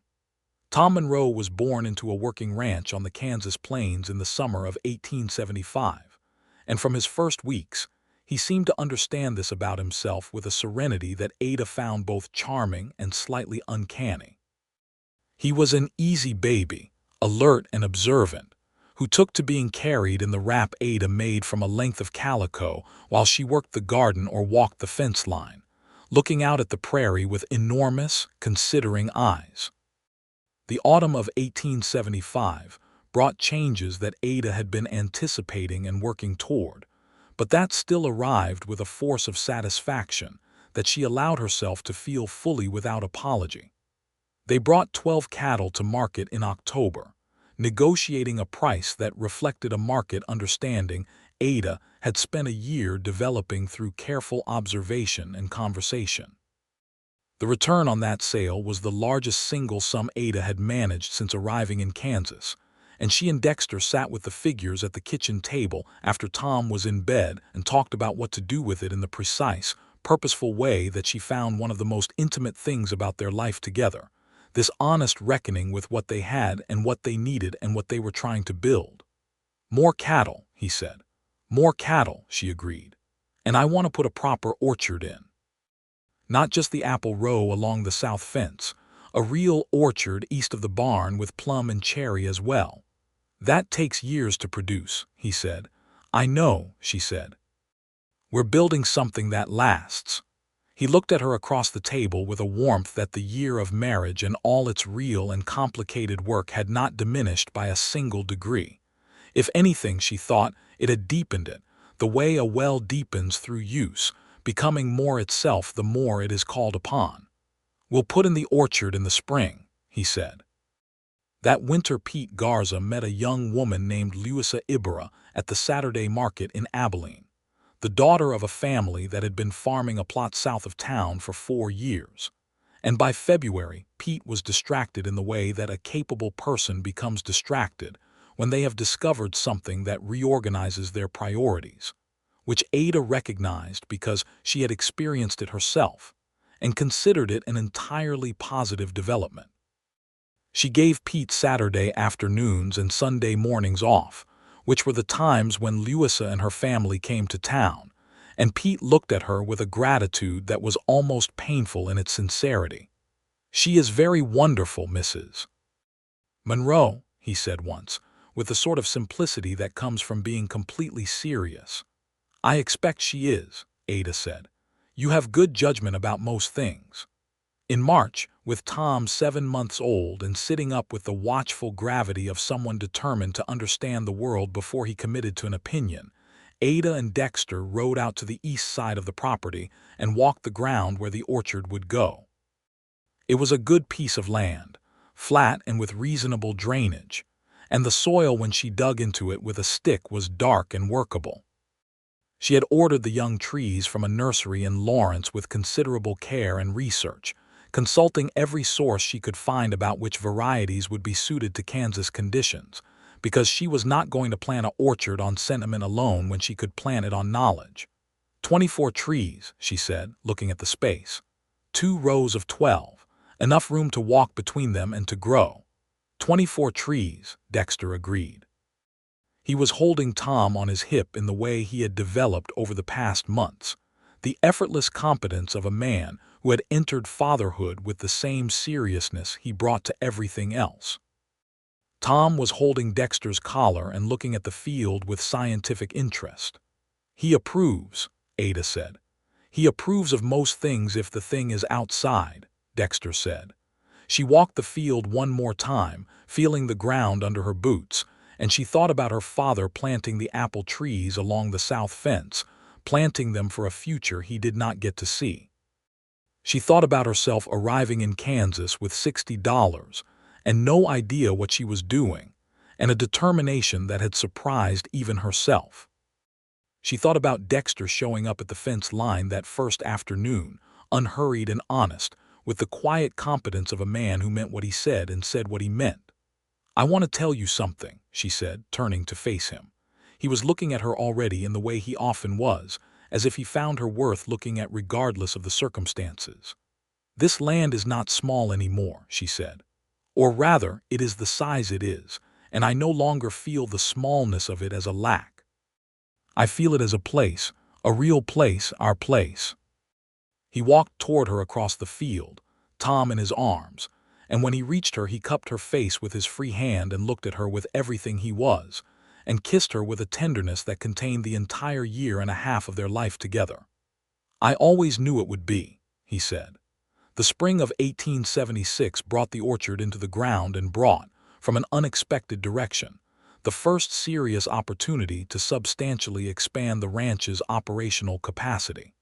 Tom Monroe was born into a working ranch on the Kansas plains in the summer of 1875, and from his first weeks, he seemed to understand this about himself with a serenity that Ada found both charming and slightly uncanny. He was an easy baby, alert and observant, who took to being carried in the wrap Ada made from a length of calico while she worked the garden or walked the fence line, looking out at the prairie with enormous, considering eyes. The autumn of 1875 brought changes that Ada had been anticipating and working toward, but that still arrived with a force of satisfaction that she allowed herself to feel fully without apology. They brought 12 cattle to market in October, negotiating a price that reflected a market understanding Ada had spent a year developing through careful observation and conversation. The return on that sale was the largest single sum Ada had managed since arriving in Kansas, and she and Dexter sat with the figures at the kitchen table after Tom was in bed and talked about what to do with it in the precise, purposeful way that she found one of the most intimate things about their life together. This honest reckoning with what they had and what they needed and what they were trying to build. "More cattle," he said. "More cattle," she agreed. "And I want to put a proper orchard in. Not just the apple row along the south fence, a real orchard east of the barn with plum and cherry as well. That takes years to produce," he said. "I know," she said. "We're building something that lasts." He looked at her across the table with a warmth that the year of marriage and all its real and complicated work had not diminished by a single degree. If anything, she thought, it had deepened it, the way a well deepens through use, becoming more itself the more it is called upon. "We'll put in the orchard in the spring," he said. That winter Pete Garza met a young woman named Louisa Ibarra at the Saturday market in Abilene, the daughter of a family that had been farming a plot south of town for 4 years. And by February, Pete was distracted in the way that a capable person becomes distracted when they have discovered something that reorganizes their priorities, which Ada recognized because she had experienced it herself and considered it an entirely positive development. She gave Pete Saturday afternoons and Sunday mornings off, which were the times when Louisa and her family came to town, and Pete looked at her with a gratitude that was almost painful in its sincerity. "She is very wonderful, Mrs. Monroe," he said once, with the sort of simplicity that comes from being completely serious. "I expect she is," Ada said. You have good judgment about most things. In March, with Tom 7 months old and sitting up with the watchful gravity of someone determined to understand the world before he committed to an opinion, Ada and Dexter rode out to the east side of the property and walked the ground where the orchard would go. It was a good piece of land, flat and with reasonable drainage, and the soil when she dug into it with a stick was dark and workable. She had ordered the young trees from a nursery in Lawrence with considerable care and research, consulting every source she could find about which varieties would be suited to Kansas conditions, because she was not going to plant an orchard on sentiment alone when she could plant it on knowledge. 24 trees, she said, looking at the space. 2 rows of 12, enough room to walk between them and to grow. 24 trees, Dexter agreed. He was holding Tom on his hip in the way he had developed over the past months, the effortless competence of a man who had entered fatherhood with the same seriousness he brought to everything else. Tom was holding Dexter's collar and looking at the field with scientific interest. He approves, Ada said. He approves of most things if the thing is outside, Dexter said. She walked the field one more time, feeling the ground under her boots, and she thought about her father planting the apple trees along the south fence, planting them for a future he did not get to see. She thought about herself arriving in Kansas with $60 and no idea what she was doing, and a determination that had surprised even herself. She thought about Dexter showing up at the fence line that first afternoon, unhurried and honest, with the quiet competence of a man who meant what he said and said what he meant. "I want to tell you something," she said, turning to face him. He was looking at her already in the way he often was, as if he found her worth looking at regardless of the circumstances. "This land is not small anymore," she said. "Or rather, it is the size it is, and I no longer feel the smallness of it as a lack. I feel it as a place, a real place, our place." He walked toward her across the field, Tom in his arms, and when he reached her he cupped her face with his free hand and looked at her with everything he was, and kissed her with a tenderness that contained the entire year and a half of their life together. "I always knew it would be," he said. The spring of 1876 brought the orchard into the ground and brought, from an unexpected direction, the first serious opportunity to substantially expand the ranch's operational capacity.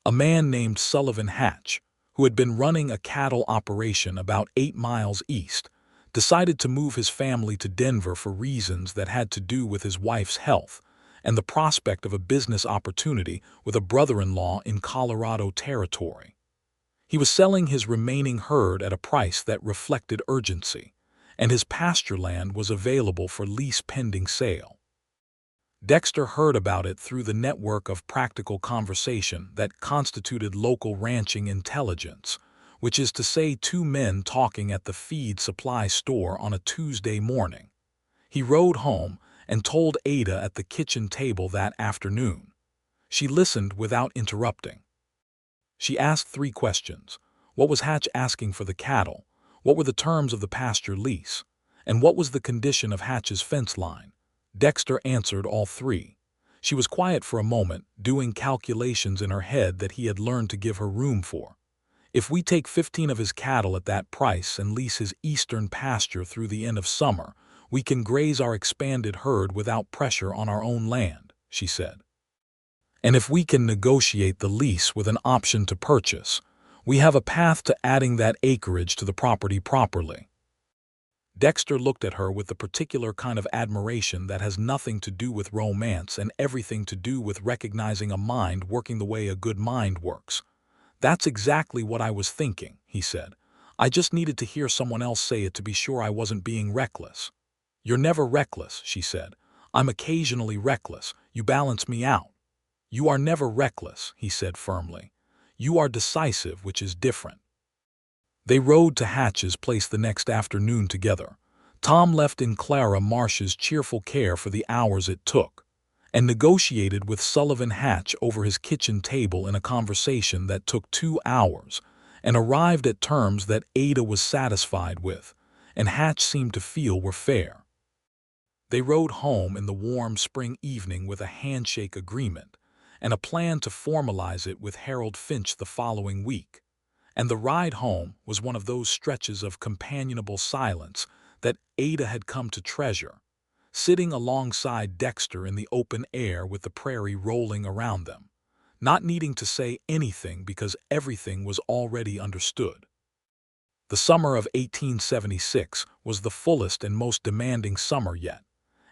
A man named Sullivan Hatch, who had been running a cattle operation about 8 miles east, decided to move his family to Denver for reasons that had to do with his wife's health and the prospect of a business opportunity with a brother-in-law in Colorado Territory. He was selling his remaining herd at a price that reflected urgency, and his pasture land was available for lease pending sale. Dexter heard about it through the network of practical conversation that constituted local ranching intelligence, which is to say 2 men talking at the feed supply store on a Tuesday morning. He rode home and told Ada at the kitchen table that afternoon. She listened without interrupting. She asked 3 questions. What was Hatch asking for the cattle? What were the terms of the pasture lease? And what was the condition of Hatch's fence line? Dexter answered all 3. She was quiet for a moment, doing calculations in her head that he had learned to give her room for. "If we take 15 of his cattle at that price and lease his eastern pasture through the end of summer, we can graze our expanded herd without pressure on our own land," she said. "And if we can negotiate the lease with an option to purchase, we have a path to adding that acreage to the property properly." Dexter looked at her with the particular kind of admiration that has nothing to do with romance and everything to do with recognizing a mind working the way a good mind works. "That's exactly what I was thinking," he said. "I just needed to hear someone else say it to be sure I wasn't being reckless." "You're never reckless," she said. "I'm occasionally reckless. You balance me out." "You are never reckless," he said firmly. "You are decisive, which is different." They rode to Hatch's place the next afternoon together. Tom left in Clara Marsh's cheerful care for the hours it took, and negotiated with Sullivan Hatch over his kitchen table in a conversation that took 2 hours, and arrived at terms that Ada was satisfied with, and Hatch seemed to feel were fair. They rode home in the warm spring evening with a handshake agreement, and a plan to formalize it with Harold Finch the following week. And the ride home was one of those stretches of companionable silence that Ada had come to treasure, sitting alongside Dexter in the open air with the prairie rolling around them, not needing to say anything because everything was already understood. The summer of 1876 was the fullest and most demanding summer yet,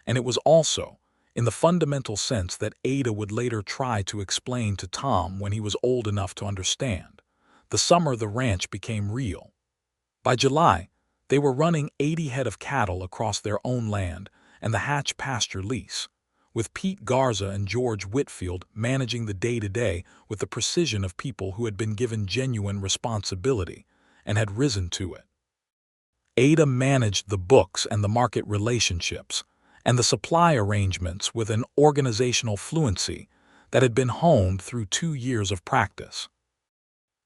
and it was also, in the fundamental sense that Ada would later try to explain to Tom when he was old enough to understand, the summer the ranch became real. By July, they were running 80 head of cattle across their own land and the Hatch pasture lease, with Pete Garza and George Whitfield managing the day-to-day with the precision of people who had been given genuine responsibility and had risen to it. Ada managed the books and the market relationships and the supply arrangements with an organizational fluency that had been honed through 2 years of practice.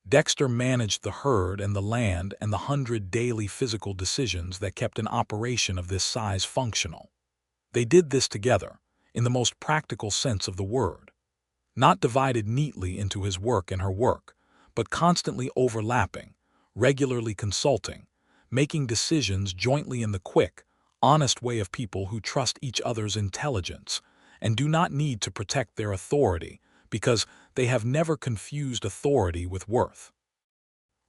Dexter managed the herd and the land and the 100 daily physical decisions that kept an operation of this size functional. They did this together, in the most practical sense of the word, not divided neatly into his work and her work, but constantly overlapping, regularly consulting, making decisions jointly in the quick, honest way of people who trust each other's intelligence and do not need to protect their authority because they have never confused authority with worth.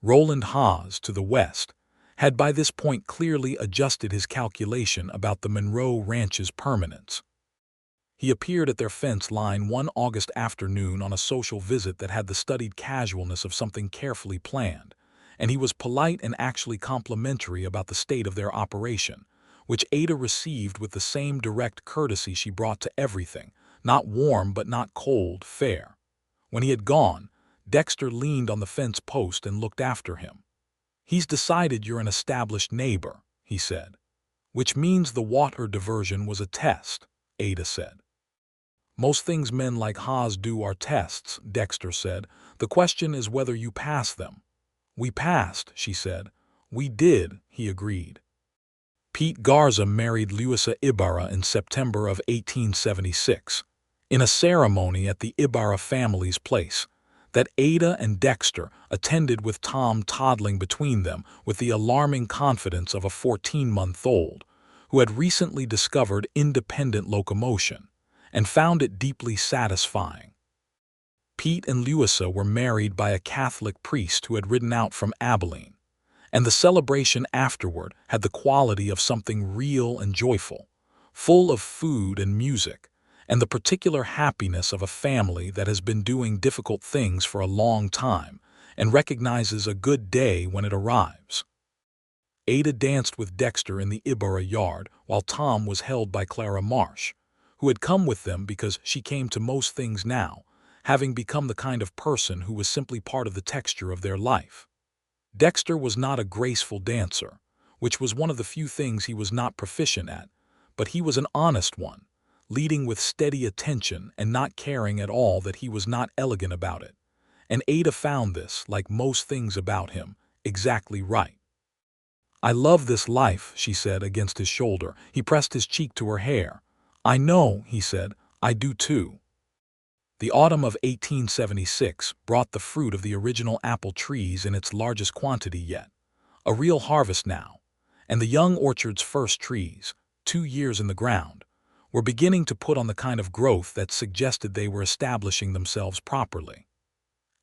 Roland Haas, to the west, had by this point clearly adjusted his calculation about the Monroe Ranch's permanence. He appeared at their fence line one August afternoon on a social visit that had the studied casualness of something carefully planned, and he was polite and actually complimentary about the state of their operation, which Ada received with the same direct courtesy she brought to everything, not warm but not cold, fair. When he had gone, Dexter leaned on the fence post and looked after him. "He's decided you're an established neighbor," he said. "Which means the water diversion was a test," Ada said. "Most things men like Haas do are tests," Dexter said. "The question is whether you pass them." "We passed," she said. "We did," he agreed. Pete Garza married Luisa Ibarra in September of 1876, in a ceremony at the Ibarra family's place, that Ada and Dexter attended with Tom toddling between them with the alarming confidence of a 14-month-old who had recently discovered independent locomotion and found it deeply satisfying. Pete and Luisa were married by a Catholic priest who had ridden out from Abilene, and the celebration afterward had the quality of something real and joyful, full of food and music, and the particular happiness of a family that has been doing difficult things for a long time and recognizes a good day when it arrives. Ada danced with Dexter in the Ibarra yard while Tom was held by Clara Marsh, who had come with them because she came to most things now, having become the kind of person who was simply part of the texture of their life. Dexter was not a graceful dancer, which was one of the few things he was not proficient at, but he was an honest one, leading with steady attention and not caring at all that he was not elegant about it. And Ada found this, like most things about him, exactly right. "I love this life," she said against his shoulder. He pressed his cheek to her hair. "I know," he said. "I do too." The autumn of 1876 brought the fruit of the original apple trees in its largest quantity yet, a real harvest now, and the young orchard's first trees, 2 years in the ground, were beginning to put on the kind of growth that suggested they were establishing themselves properly.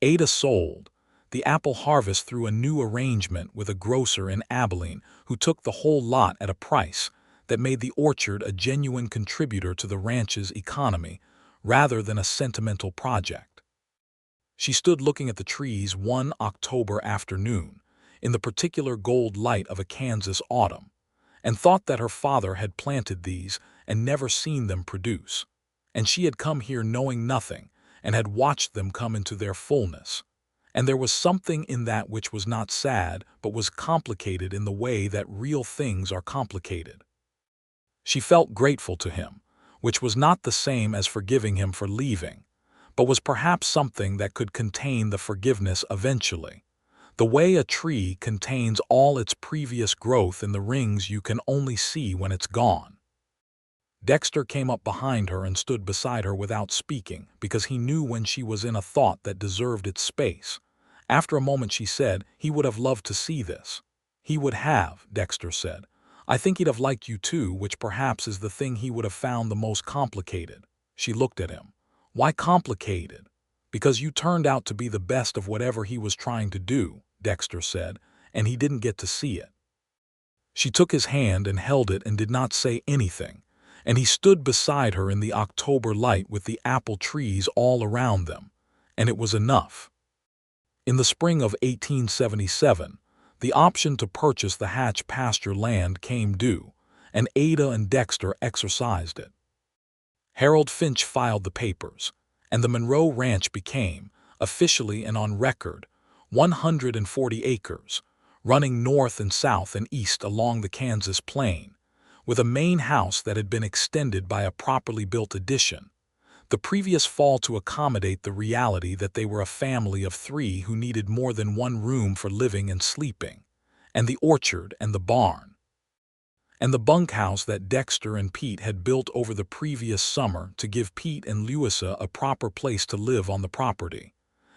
Ada sold the apple harvest through a new arrangement with a grocer in Abilene who took the whole lot at a price that made the orchard a genuine contributor to the ranch's economy rather than a sentimental project. She stood looking at the trees one October afternoon, in the particular gold light of a Kansas autumn, and thought that her father had planted these and never seen them produce, and she had come here knowing nothing and had watched them come into their fullness. And there was something in that which was not sad but was complicated in the way that real things are complicated. She felt grateful to him, which was not the same as forgiving him for leaving, but was perhaps something that could contain the forgiveness eventually, the way a tree contains all its previous growth in the rings you can only see when it's gone. Dexter came up behind her and stood beside her without speaking, because he knew when she was in a thought that deserved its space. After a moment she said, "He would have loved to see this." "He would have," Dexter said. "I think he'd have liked you too, which perhaps is the thing he would have found the most complicated." She looked at him. "Why complicated?" "Because you turned out to be the best of whatever he was trying to do," Dexter said, "and he didn't get to see it." She took his hand and held it and did not say anything, and he stood beside her in the October light with the apple trees all around them, and it was enough. In the spring of 1877, the option to purchase the Hatch pasture land came due, and Ada and Dexter exercised it. Harold Finch filed the papers, and the Monroe Ranch became, officially and on record, 140 acres, running north and south and east along the Kansas plain, with a main house that had been extended by a properly built addition the previous fall to accommodate the reality that they were a family of 3 who needed more than one room for living and sleeping, and the orchard and the barn, and the bunkhouse that Dexter and Pete had built over the previous summer to give Pete and Louisa a proper place to live on the property,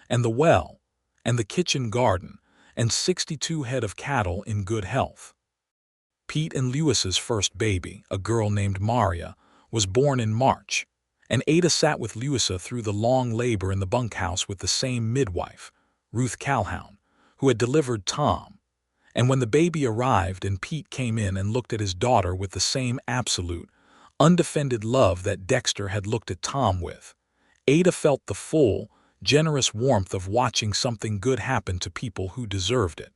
and the well, and the kitchen garden, and 62 head of cattle in good health. Pete and Louisa's first baby, a girl named Maria, was born in March, and Ada sat with Louisa through the long labor in the bunkhouse with the same midwife, Ruth Calhoun, who had delivered Tom. And when the baby arrived and Pete came in and looked at his daughter with the same absolute, undefended love that Dexter had looked at Tom with, Ada felt the full, generous warmth of watching something good happen to people who deserved it.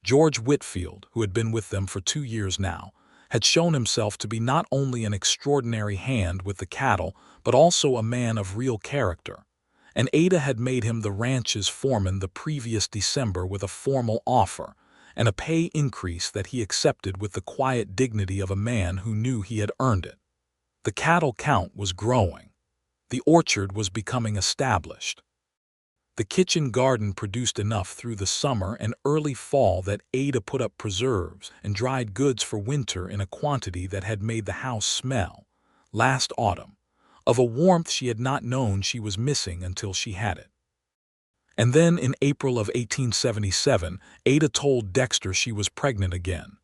George Whitfield, who had been with them for 2 years now, had shown himself to be not only an extraordinary hand with the cattle, but also a man of real character, and Ada had made him the ranch's foreman the previous December with a formal offer, and a pay increase that he accepted with the quiet dignity of a man who knew he had earned it. The cattle count was growing. The orchard was becoming established. The kitchen garden produced enough through the summer and early fall that Ada put up preserves and dried goods for winter in a quantity that had made the house smell, last autumn, of a warmth she had not known she was missing until she had it. And then in April of 1877, Ada told Dexter she was pregnant again.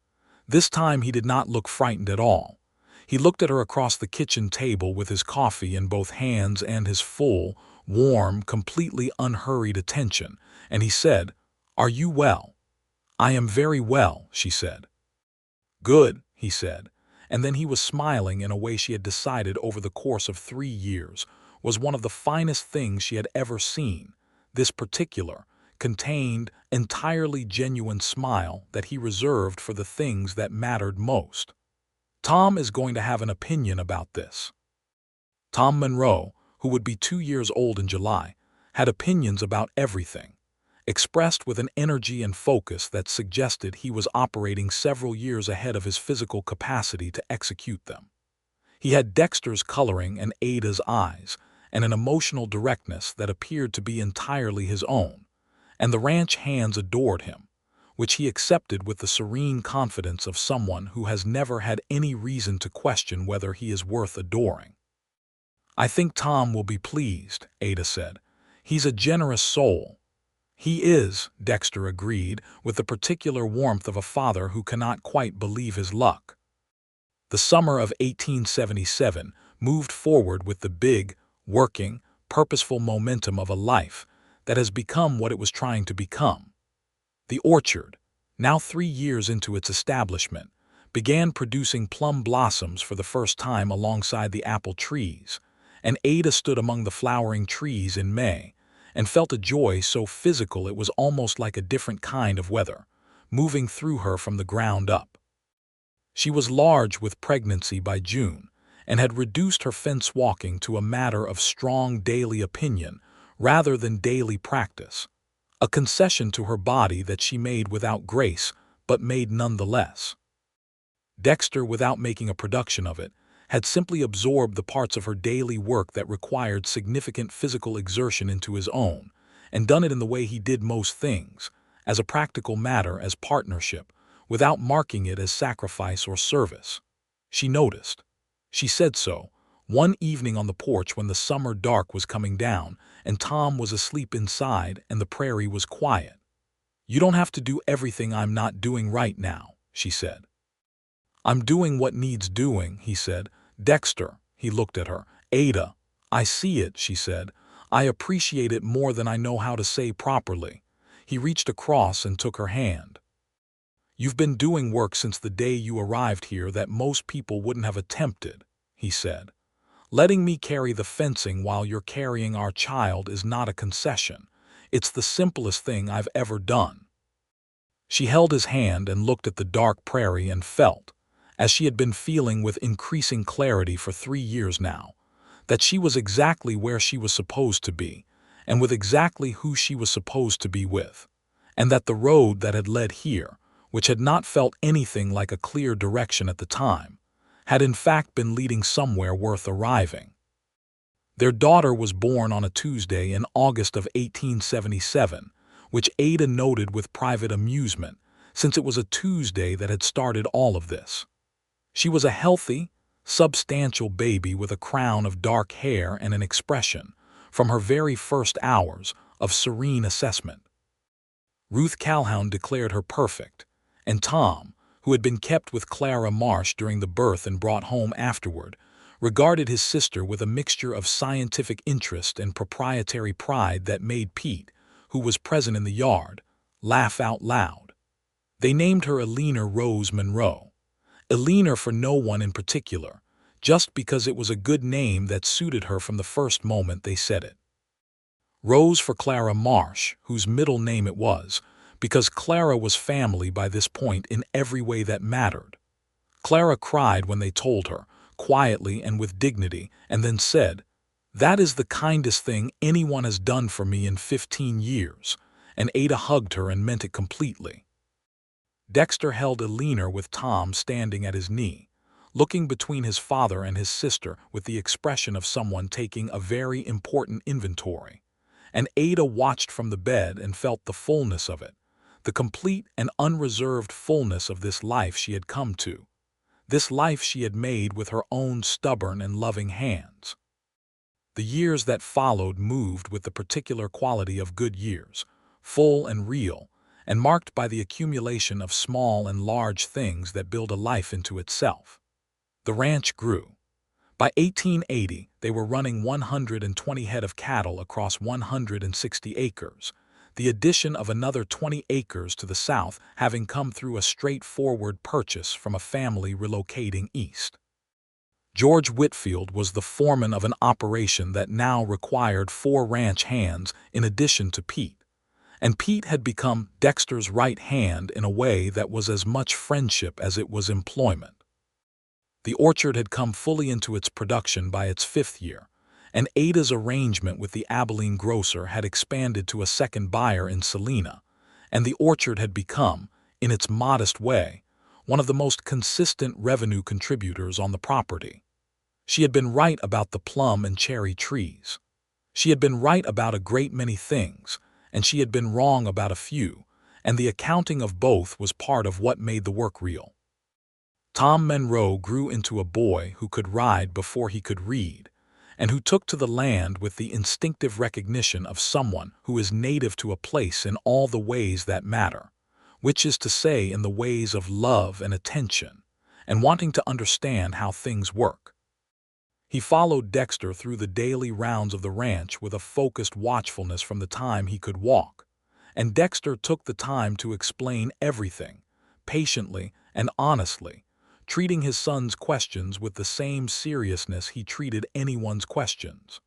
This time he did not look frightened at all. He looked at her across the kitchen table with his coffee in both hands and his full, warm, completely unhurried attention, and he said, "Are you well?" "I am very well," she said. "Good," he said, and then he was smiling in a way she had decided over the course of 3 years was one of the finest things she had ever seen, this particular, contained, entirely genuine smile that he reserved for the things that mattered most. Tom is going to have an opinion about this. Tom Monroe, who would be 2 years old in July, had opinions about everything, expressed with an energy and focus that suggested he was operating several years ahead of his physical capacity to execute them. He had Dexter's coloring and Ada's eyes, and an emotional directness that appeared to be entirely his own, and the ranch hands adored him, which he accepted with the serene confidence of someone who has never had any reason to question whether he is worth adoring. "I think Tom will be pleased," Ada said. "He's a generous soul." "He is," Dexter agreed, with the particular warmth of a father who cannot quite believe his luck. The summer of 1877 moved forward with the big, working, purposeful momentum of a life that has become what it was trying to become. The orchard, now 3 years into its establishment, began producing plum blossoms for the first time alongside the apple trees, and Ada stood among the flowering trees in May and felt a joy so physical it was almost like a different kind of weather, moving through her from the ground up. She was large with pregnancy by June and had reduced her fence walking to a matter of strong daily opinion rather than daily practice, a concession to her body that she made without grace but made nonetheless. Dexter, without making a production of it, had simply absorbed the parts of her daily work that required significant physical exertion into his own, and done it in the way he did most things, as a practical matter, as partnership, without marking it as sacrifice or service. She noticed. She said so, one evening on the porch when the summer dark was coming down and Tom was asleep inside and the prairie was quiet. "You don't have to do everything I'm not doing right now," she said. "I'm doing what needs doing," he said. "Dexter," he looked at her. "Ada, I see it," she said. "I appreciate it more than I know how to say properly." He reached across and took her hand. "You've been doing work since the day you arrived here that most people wouldn't have attempted," he said. "Letting me carry the fencing while you're carrying our child is not a concession. It's the simplest thing I've ever done." She held his hand and looked at the dark prairie and felt, as she had been feeling with increasing clarity for 3 years now, that she was exactly where she was supposed to be, and with exactly who she was supposed to be with, and that the road that had led here, which had not felt anything like a clear direction at the time, had in fact been leading somewhere worth arriving. Their daughter was born on a Tuesday in August of 1877, which Ada noted with private amusement, since it was a Tuesday that had started all of this. She was a healthy, substantial baby with a crown of dark hair and an expression, from her very first hours, of serene assessment. Ruth Calhoun declared her perfect, and Tom, who had been kept with Clara Marsh during the birth and brought home afterward, regarded his sister with a mixture of scientific interest and proprietary pride that made Pete, who was present in the yard, laugh out loud. They named her Eleanor Rose Monroe. Eleanor for no one in particular, just because it was a good name that suited her from the first moment they said it. Rose for Clara Marsh, whose middle name it was, because Clara was family by this point in every way that mattered. Clara cried when they told her, quietly and with dignity, and then said, "That is the kindest thing anyone has done for me in 15 years, and Ada hugged her and meant it completely. Dexter held Eleanor with Tom standing at his knee, looking between his father and his sister with the expression of someone taking a very important inventory, and Ada watched from the bed and felt the fullness of it, the complete and unreserved fullness of this life she had come to, this life she had made with her own stubborn and loving hands. The years that followed moved with the particular quality of good years, full and real, and marked by the accumulation of small and large things that build a life into itself. The ranch grew. By 1880, they were running 120 head of cattle across 160 acres, the addition of another 20 acres to the south having come through a straightforward purchase from a family relocating east. George Whitfield was the foreman of an operation that now required 4 ranch hands in addition to Pete, and Pete had become Dexter's right hand in a way that was as much friendship as it was employment. The orchard had come fully into its production by its 5th year, and Ada's arrangement with the Abilene grocer had expanded to a second buyer in Salina, and the orchard had become, in its modest way, one of the most consistent revenue contributors on the property. She had been right about the plum and cherry trees. She had been right about a great many things, and she had been wrong about a few, and the accounting of both was part of what made the work real. Tom Monroe grew into a boy who could ride before he could read, and who took to the land with the instinctive recognition of someone who is native to a place in all the ways that matter, which is to say in the ways of love and attention, and wanting to understand how things work. He followed Dexter through the daily rounds of the ranch with a focused watchfulness from the time he could walk, and Dexter took the time to explain everything, patiently and honestly, treating his son's questions with the same seriousness he treated anyone's questions.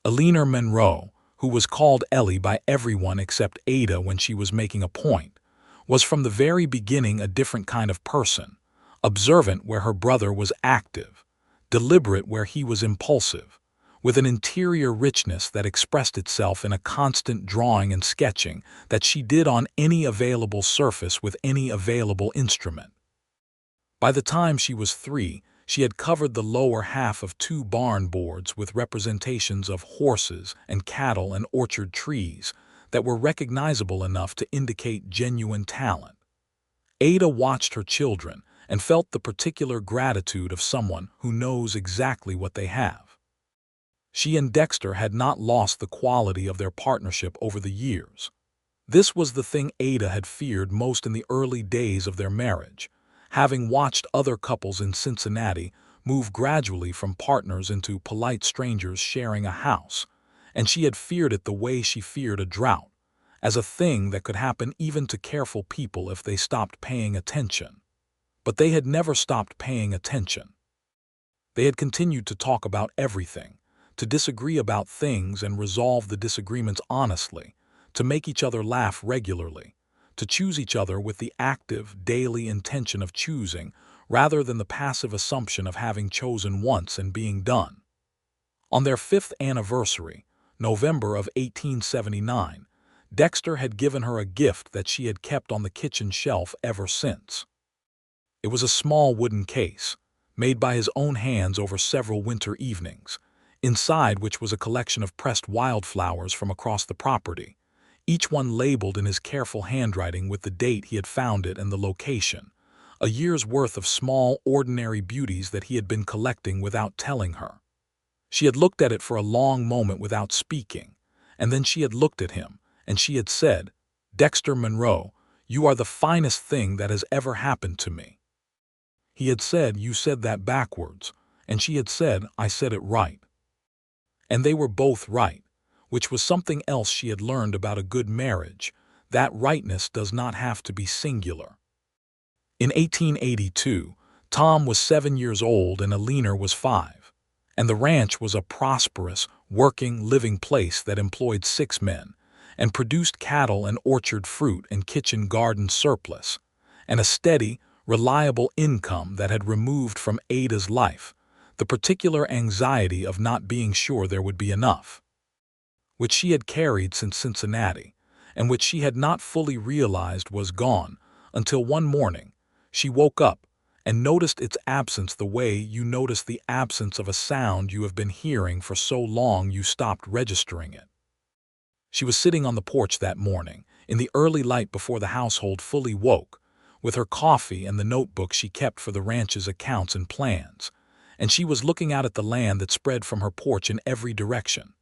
Eleanor Monroe, who was called Ellie by everyone except Ada when she was making a point, was from the very beginning a different kind of person, observant where her brother was active, deliberate where he was impulsive, with an interior richness that expressed itself in a constant drawing and sketching that she did on any available surface with any available instrument. By the time she was 3, she had covered the lower half of 2 barn boards with representations of horses and cattle and orchard trees that were recognizable enough to indicate genuine talent. Ada watched her children and felt the particular gratitude of someone who knows exactly what they have. She and Dexter had not lost the quality of their partnership over the years. This was the thing Ada had feared most in the early days of their marriage, having watched other couples in Cincinnati move gradually from partners into polite strangers sharing a house, and she had feared it the way she feared a drought, as a thing that could happen even to careful people if they stopped paying attention. But they had never stopped paying attention. They had continued to talk about everything, to disagree about things and resolve the disagreements honestly, to make each other laugh regularly, to choose each other with the active, daily intention of choosing, rather than the passive assumption of having chosen once and being done. On their 5th anniversary, November of 1879, Dexter had given her a gift that she had kept on the kitchen shelf ever since. It was a small wooden case, made by his own hands over several winter evenings, inside which was a collection of pressed wildflowers from across the property, each one labeled in his careful handwriting with the date he had found it and the location, a year's worth of small, ordinary beauties that he had been collecting without telling her. She had looked at it for a long moment without speaking, and then she had looked at him, and she had said, "Dexter Monroe, you are the finest thing that has ever happened to me." He had said, "You said that backwards," and she had said, "I said it right." And they were both right, which was something else she had learned about a good marriage. That rightness does not have to be singular. In 1882, Tom was 7 years old and Alina was 5, and the ranch was a prosperous, working, living place that employed 6 men, and produced cattle and orchard fruit and kitchen garden surplus, and a steady, reliable income that had removed from Ada's life the particular anxiety of not being sure there would be enough, which she had carried since Cincinnati, and which she had not fully realized was gone until one morning she woke up and noticed its absence the way you notice the absence of a sound you have been hearing for so long you stopped registering it. She was sitting on the porch that morning, in the early light before the household fully woke, with her coffee and the notebook she kept for the ranch's accounts and plans, and she was looking out at the land that spread from her porch in every direction,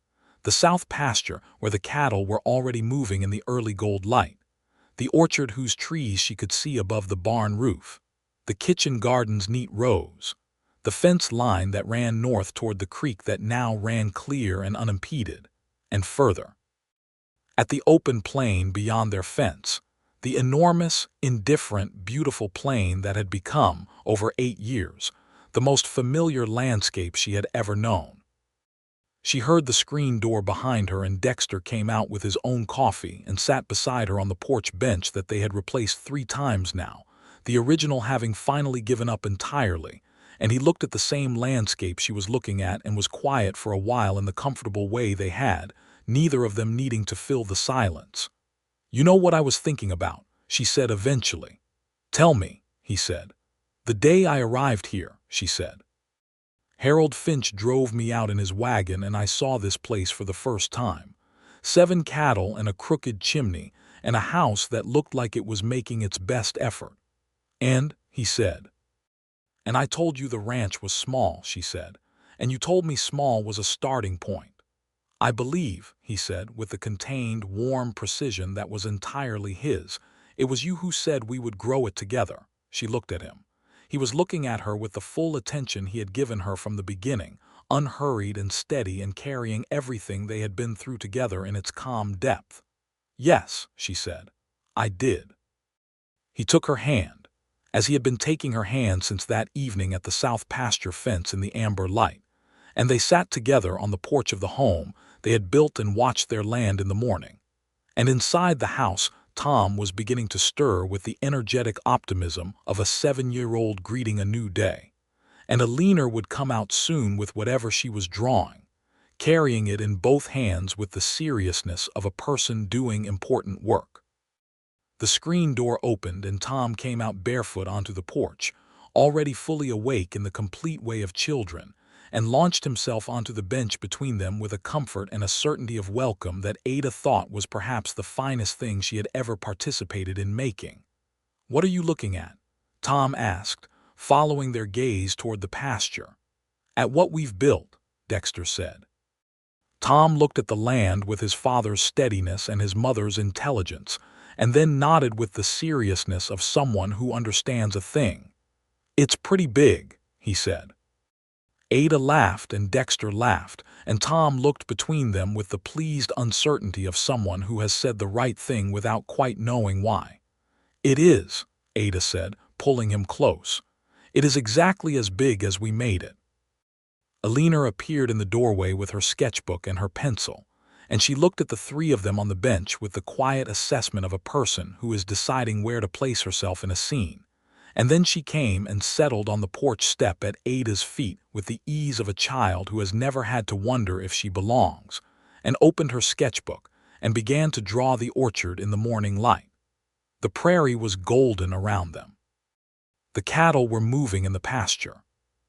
the south pasture where the cattle were already moving in the early gold light, the orchard whose trees she could see above the barn roof, the kitchen garden's neat rows, the fence line that ran north toward the creek that now ran clear and unimpeded, and further, at the open plain beyond their fence, the enormous, indifferent, beautiful plain that had become, over 8 years, the most familiar landscape she had ever known. She heard the screen door behind her and Dexter came out with his own coffee and sat beside her on the porch bench that they had replaced 3 times now, the original having finally given up entirely, and he looked at the same landscape she was looking at and was quiet for a while in the comfortable way they had, neither of them needing to fill the silence. "You know what I was thinking about," she said eventually. "Tell me," he said. "The day I arrived here," she said. "Harold Finch drove me out in his wagon and I saw this place for the first time. 7 cattle and a crooked chimney and a house that looked like it was making its best effort. And," he said, "and I told you the ranch was small," she said, "and you told me small was a starting point. I believe," he said, with the contained, warm precision that was entirely his, "it was you who said we would grow it together." She looked at him. He was looking at her with the full attention he had given her from the beginning, unhurried and steady and carrying everything they had been through together in its calm depth. "Yes," she said, "I did." He took her hand, as he had been taking her hand since that evening at the south pasture fence in the amber light, and they sat together on the porch of the home they had built and watched their land in the morning. And inside the house, Tom was beginning to stir with the energetic optimism of a 7-year-old greeting a new day. And Alina would come out soon with whatever she was drawing, carrying it in both hands with the seriousness of a person doing important work. The screen door opened and Tom came out barefoot onto the porch, already fully awake in the complete way of children, and launched himself onto the bench between them with a comfort and a certainty of welcome that Ada thought was perhaps the finest thing she had ever participated in making. "What are you looking at?" Tom asked, following their gaze toward the pasture. "At what we've built," Dexter said. Tom looked at the land with his father's steadiness and his mother's intelligence, and then nodded with the seriousness of someone who understands a thing. "It's pretty big," he said. Ada laughed and Dexter laughed, and Tom looked between them with the pleased uncertainty of someone who has said the right thing without quite knowing why. "It is," Ada said, pulling him close. "It is exactly as big as we made it." Alina appeared in the doorway with her sketchbook and her pencil, and she looked at the three of them on the bench with the quiet assessment of a person who is deciding where to place herself in a scene. And then she came and settled on the porch step at Ada's feet with the ease of a child who has never had to wonder if she belongs, and opened her sketchbook and began to draw the orchard in the morning light. The prairie was golden around them. The cattle were moving in the pasture.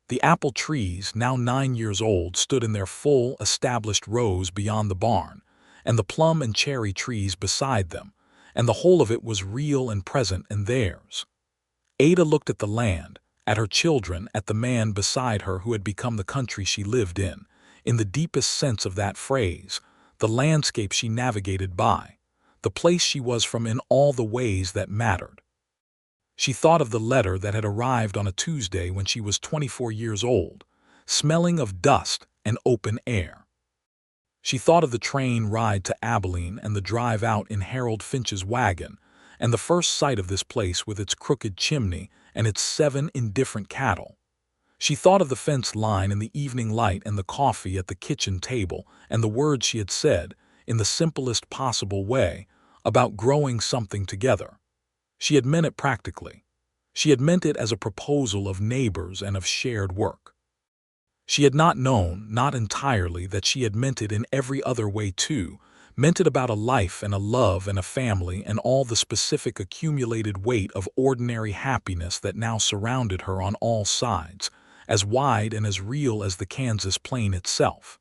The apple trees, now 9 years old, stood in their full, established rows beyond the barn, and the plum and cherry trees beside them, and the whole of it was real and present and theirs. Ada looked at the land, at her children, at the man beside her who had become the country she lived in the deepest sense of that phrase, the landscape she navigated by, the place she was from in all the ways that mattered. She thought of the letter that had arrived on a Tuesday when she was 24 years old, smelling of dust and open air. She thought of the train ride to Abilene and the drive out in Harold Finch's wagon, and the first sight of this place with its crooked chimney and its 7 indifferent cattle. She thought of the fence line in the evening light and the coffee at the kitchen table and the words she had said, in the simplest possible way, about growing something together. She had meant it practically. She had meant it as a proposal of neighbors and of shared work. She had not known, not entirely, that she had meant it in every other way too, meant it about a life and a love and a family and all the specific accumulated weight of ordinary happiness that now surrounded her on all sides, as wide and as real as the Kansas plain itself.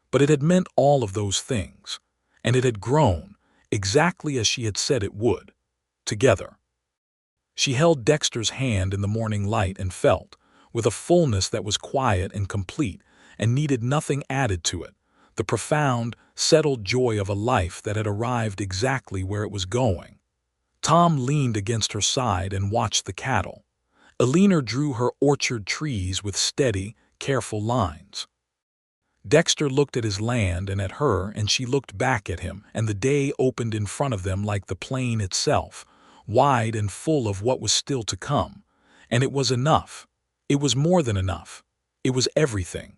But it had meant all of those things, and it had grown, exactly as she had said it would, together. She held Dexter's hand in the morning light and felt, with a fullness that was quiet and complete and needed nothing added to it, the profound, settled joy of a life that had arrived exactly where it was going. Tom leaned against her side and watched the cattle. Alina drew her orchard trees with steady, careful lines. Dexter looked at his land and at her, and she looked back at him, and the day opened in front of them like the plain itself, wide and full of what was still to come. And it was enough. It was more than enough. It was everything.